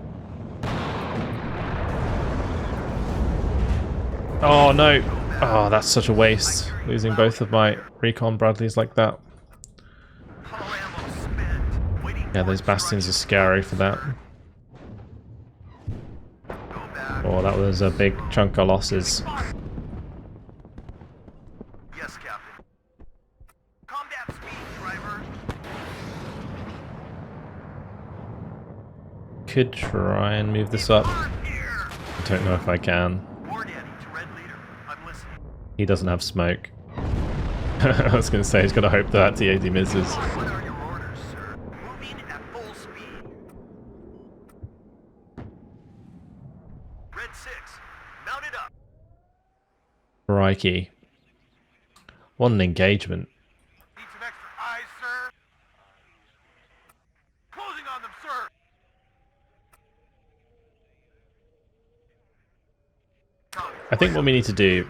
[SPEAKER 1] Oh no! Oh, that's such a waste. Losing both of my recon Bradleys like that.
[SPEAKER 5] All ammo spent. Waiting
[SPEAKER 1] Yeah,
[SPEAKER 5] for
[SPEAKER 1] those bastions are scary for that.
[SPEAKER 5] Go back.
[SPEAKER 1] Oh, that was a big chunk of losses.
[SPEAKER 5] Yes, Captain. Combat speed, driver.
[SPEAKER 1] Could try and move this up.
[SPEAKER 5] On here.
[SPEAKER 1] I don't know if I can.
[SPEAKER 5] Warn Eddie to Red Leader. I'm listening.
[SPEAKER 1] He doesn't have smoke. I was going to say, he's got to hope that TAD misses.
[SPEAKER 5] What are your orders, sir? Moving at full speed. Red 6, mount it up.
[SPEAKER 1] Crikey. What an engagement.
[SPEAKER 5] Need some extra eyes, sir. Closing on them, sir.
[SPEAKER 1] I think what we need to do,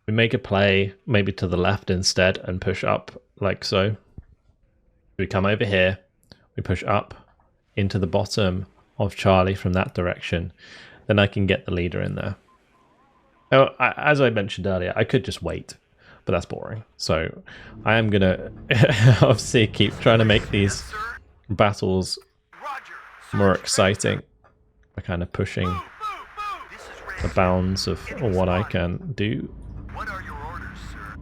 [SPEAKER 1] we make a play maybe to the left instead and push up like so. We come over here, we push up into the bottom of Charlie from that direction. Then I can get the leader in there. Oh, as I mentioned earlier, I could just wait, but that's boring. So I am going to obviously keep trying to make these battles more exciting by kind of pushing the bounds of what I can do.
[SPEAKER 5] What are your orders, sir?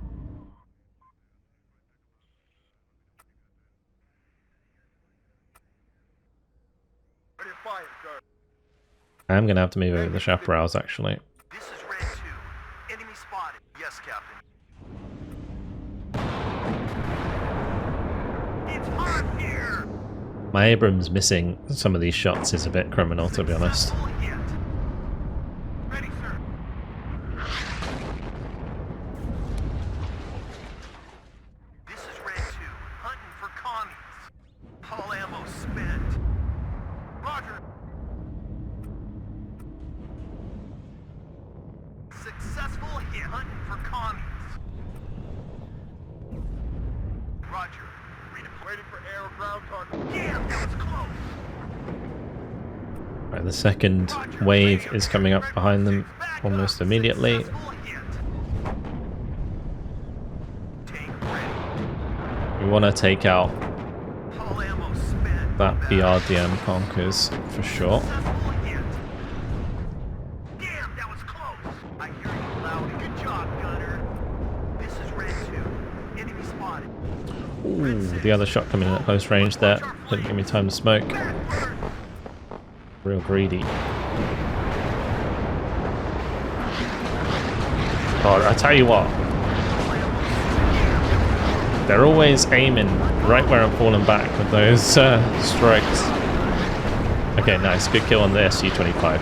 [SPEAKER 5] Ready to fire, sir.
[SPEAKER 1] I'm going to have to move over the chaparrals actually.
[SPEAKER 5] This is Red 2. Enemy spotted. Yes, Captain. It's hot here.
[SPEAKER 1] My Abrams missing some of these shots is a bit criminal, to be honest.
[SPEAKER 5] Successful hit. Ready, sir. This is Red 2. Hunting for commies. All ammo spent. Roger. Successful hit. Hunting for commies. Roger. Waiting for air or ground target. Damn, that was close.
[SPEAKER 1] Right, the second wave is coming up behind them almost immediately.
[SPEAKER 5] Successful hit. Tank ready.
[SPEAKER 1] We want to take out
[SPEAKER 5] All ammo spent.
[SPEAKER 1] that BRDM conkers for sure.
[SPEAKER 5] Successful hit. Damn, that was close. I hear you loud. Good job, gunner. This is Red 2. Enemy spotted.
[SPEAKER 1] Ooh, the other shot coming in at close range there. Didn't give me time to smoke.
[SPEAKER 5] Backward.
[SPEAKER 1] Real greedy. God, I tell you what. They're always aiming right where I'm falling back with those strikes. Okay, nice. Good kill on the SU-25.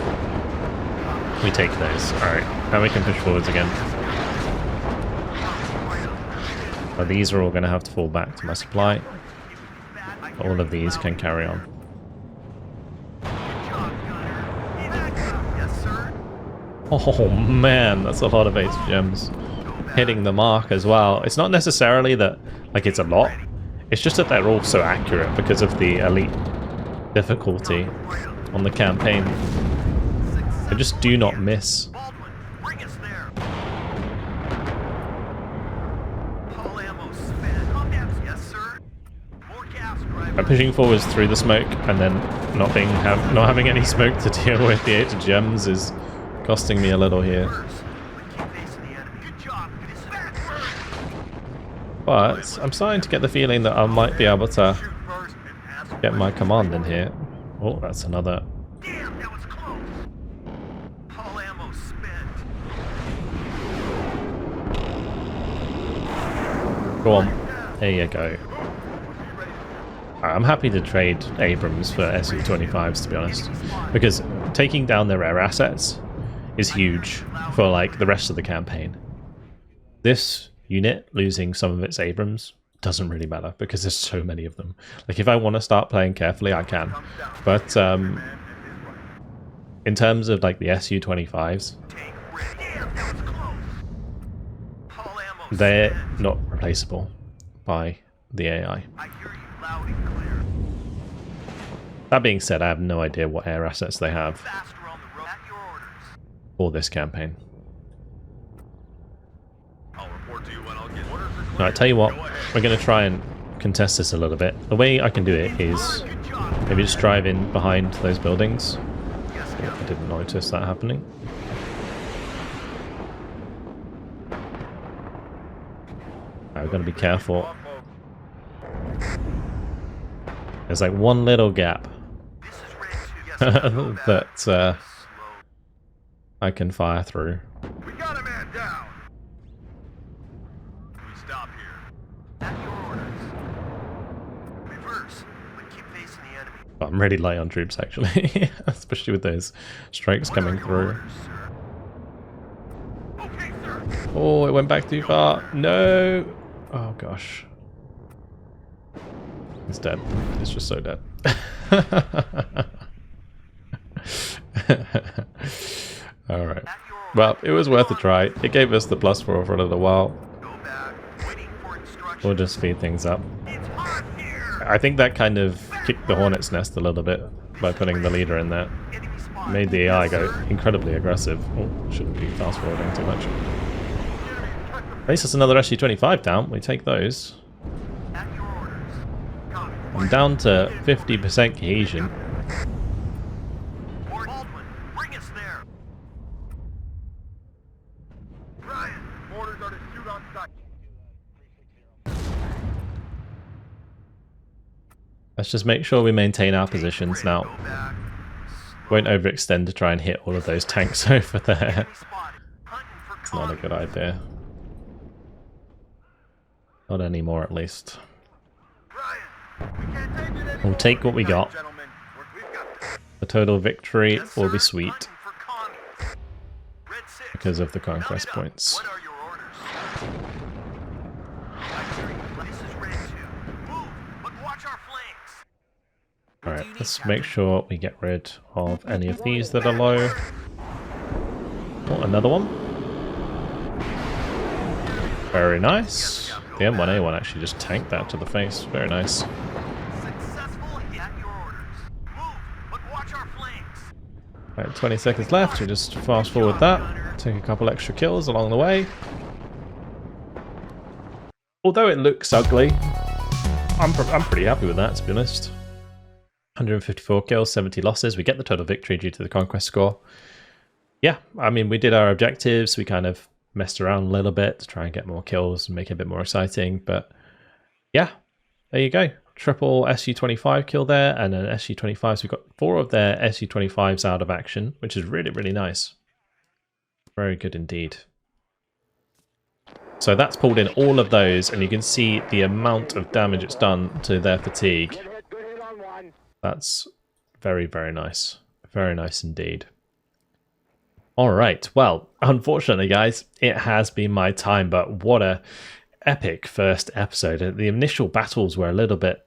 [SPEAKER 1] We take those. Alright, now we can push forwards again. But these are all going to have to fall back to my supply. All of these can carry on. Oh man, that's a lot of ace gems hitting the mark as well. It's not necessarily that like it's a lot, it's just that they're all so accurate because of the elite difficulty on the campaign. They just do not miss. I'm pushing forwards through the smoke and then not having any smoke to deal with the 8 gems is costing me a little here. But I'm starting to get the feeling that I might be able to get my command in here. Oh, that's another.
[SPEAKER 5] Damn, that was close. All ammo spent.
[SPEAKER 1] Go on. There you go. I'm happy to trade Abrams for SU-25s, to be honest, because taking down their air assets is huge for like the rest of the campaign. This unit losing some of its Abrams doesn't really matter because there's so many of them. Like if I want to start playing carefully, I can, but in terms of like the SU-25s, they're not replaceable by the AI. That being said, I have no idea what air assets they have for this campaign. Now, I tell you what, we're going to try and contest this a little bit. The way I can do it is maybe just drive in behind those buildings. Oh, I didn't notice that happening. I've got to be careful. There's like one little gap that I can fire through.
[SPEAKER 5] We got a man down. We stop here. At your orders. Reverse, but keep facing the enemy.
[SPEAKER 1] I'm really light on troops actually, especially with those strikes coming through.
[SPEAKER 5] Okay, sir.
[SPEAKER 1] Oh, it went back too far. No. Oh gosh. It's dead. It's just so dead. Alright. Well, it was worth a try. It gave us the +4 for a little while. We'll just speed things up. I think that kind of kicked the hornet's nest a little bit by putting the leader in there. Made the AI go incredibly aggressive. Oh, shouldn't be fast forwarding too much. At least that's another SU-25 down. We take those. I'm down to 50% cohesion.
[SPEAKER 5] Bring us there. Ryan, orders are to shoot on sight.
[SPEAKER 1] Let's just make sure we maintain our positions now. Won't overextend to try and hit all of those tanks over there. It's not a good idea. Not anymore, at least. We'll take what we got. The total victory will be sweet because of the conquest points. Alright, let's make sure we get rid of any of these that are low. Oh, another one. Very nice. The M1A1 actually just tanked that to the face. Very nice. Alright, 20 seconds left. We just fast forward that. Take a couple extra kills along the way. Although it looks ugly, I'm pretty happy with that, to be honest. 154 kills, 70 losses. We get the total victory due to the conquest score. Yeah, I mean, we did our objectives. We kind of messed around a little bit to try and get more kills and make it a bit more exciting. But yeah, there you go. Triple SU-25 kill there, and an SU-25. So we've got 4 of their SU-25s out of action, which is really, really nice. Very good indeed. So that's pulled in all of those, and you can see the amount of damage it's done to their fatigue. That's very, very nice. Very nice indeed. Alright, well, unfortunately guys, it has been my time, but what a epic first episode. The initial battles were a little bit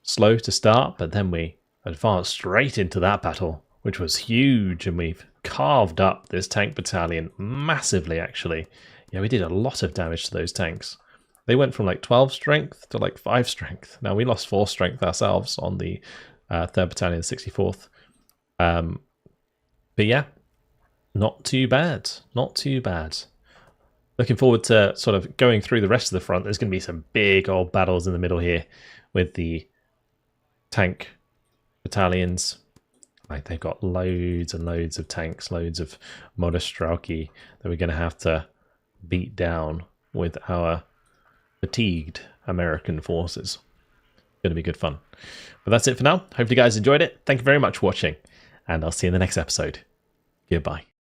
[SPEAKER 1] slow to start, but then we advanced straight into that battle, which was huge, and we've carved up this tank battalion massively, actually. Yeah, we did a lot of damage to those tanks. They went from like 12 strength to like 5 strength. Now, we lost 4 strength ourselves on the 3rd Battalion, 64th. But yeah, not too bad. Not too bad. Looking forward to sort of going through the rest of the front. There's going to be some big old battles in the middle here with the tank battalions. Like, they've got loads and loads of tanks, loads of Modestrauki that we're going to have to beat down with our fatigued American forces. Going to be good fun. But that's it for now. Hope you guys enjoyed it. Thank you very much for watching, and I'll see you in the next episode. Goodbye.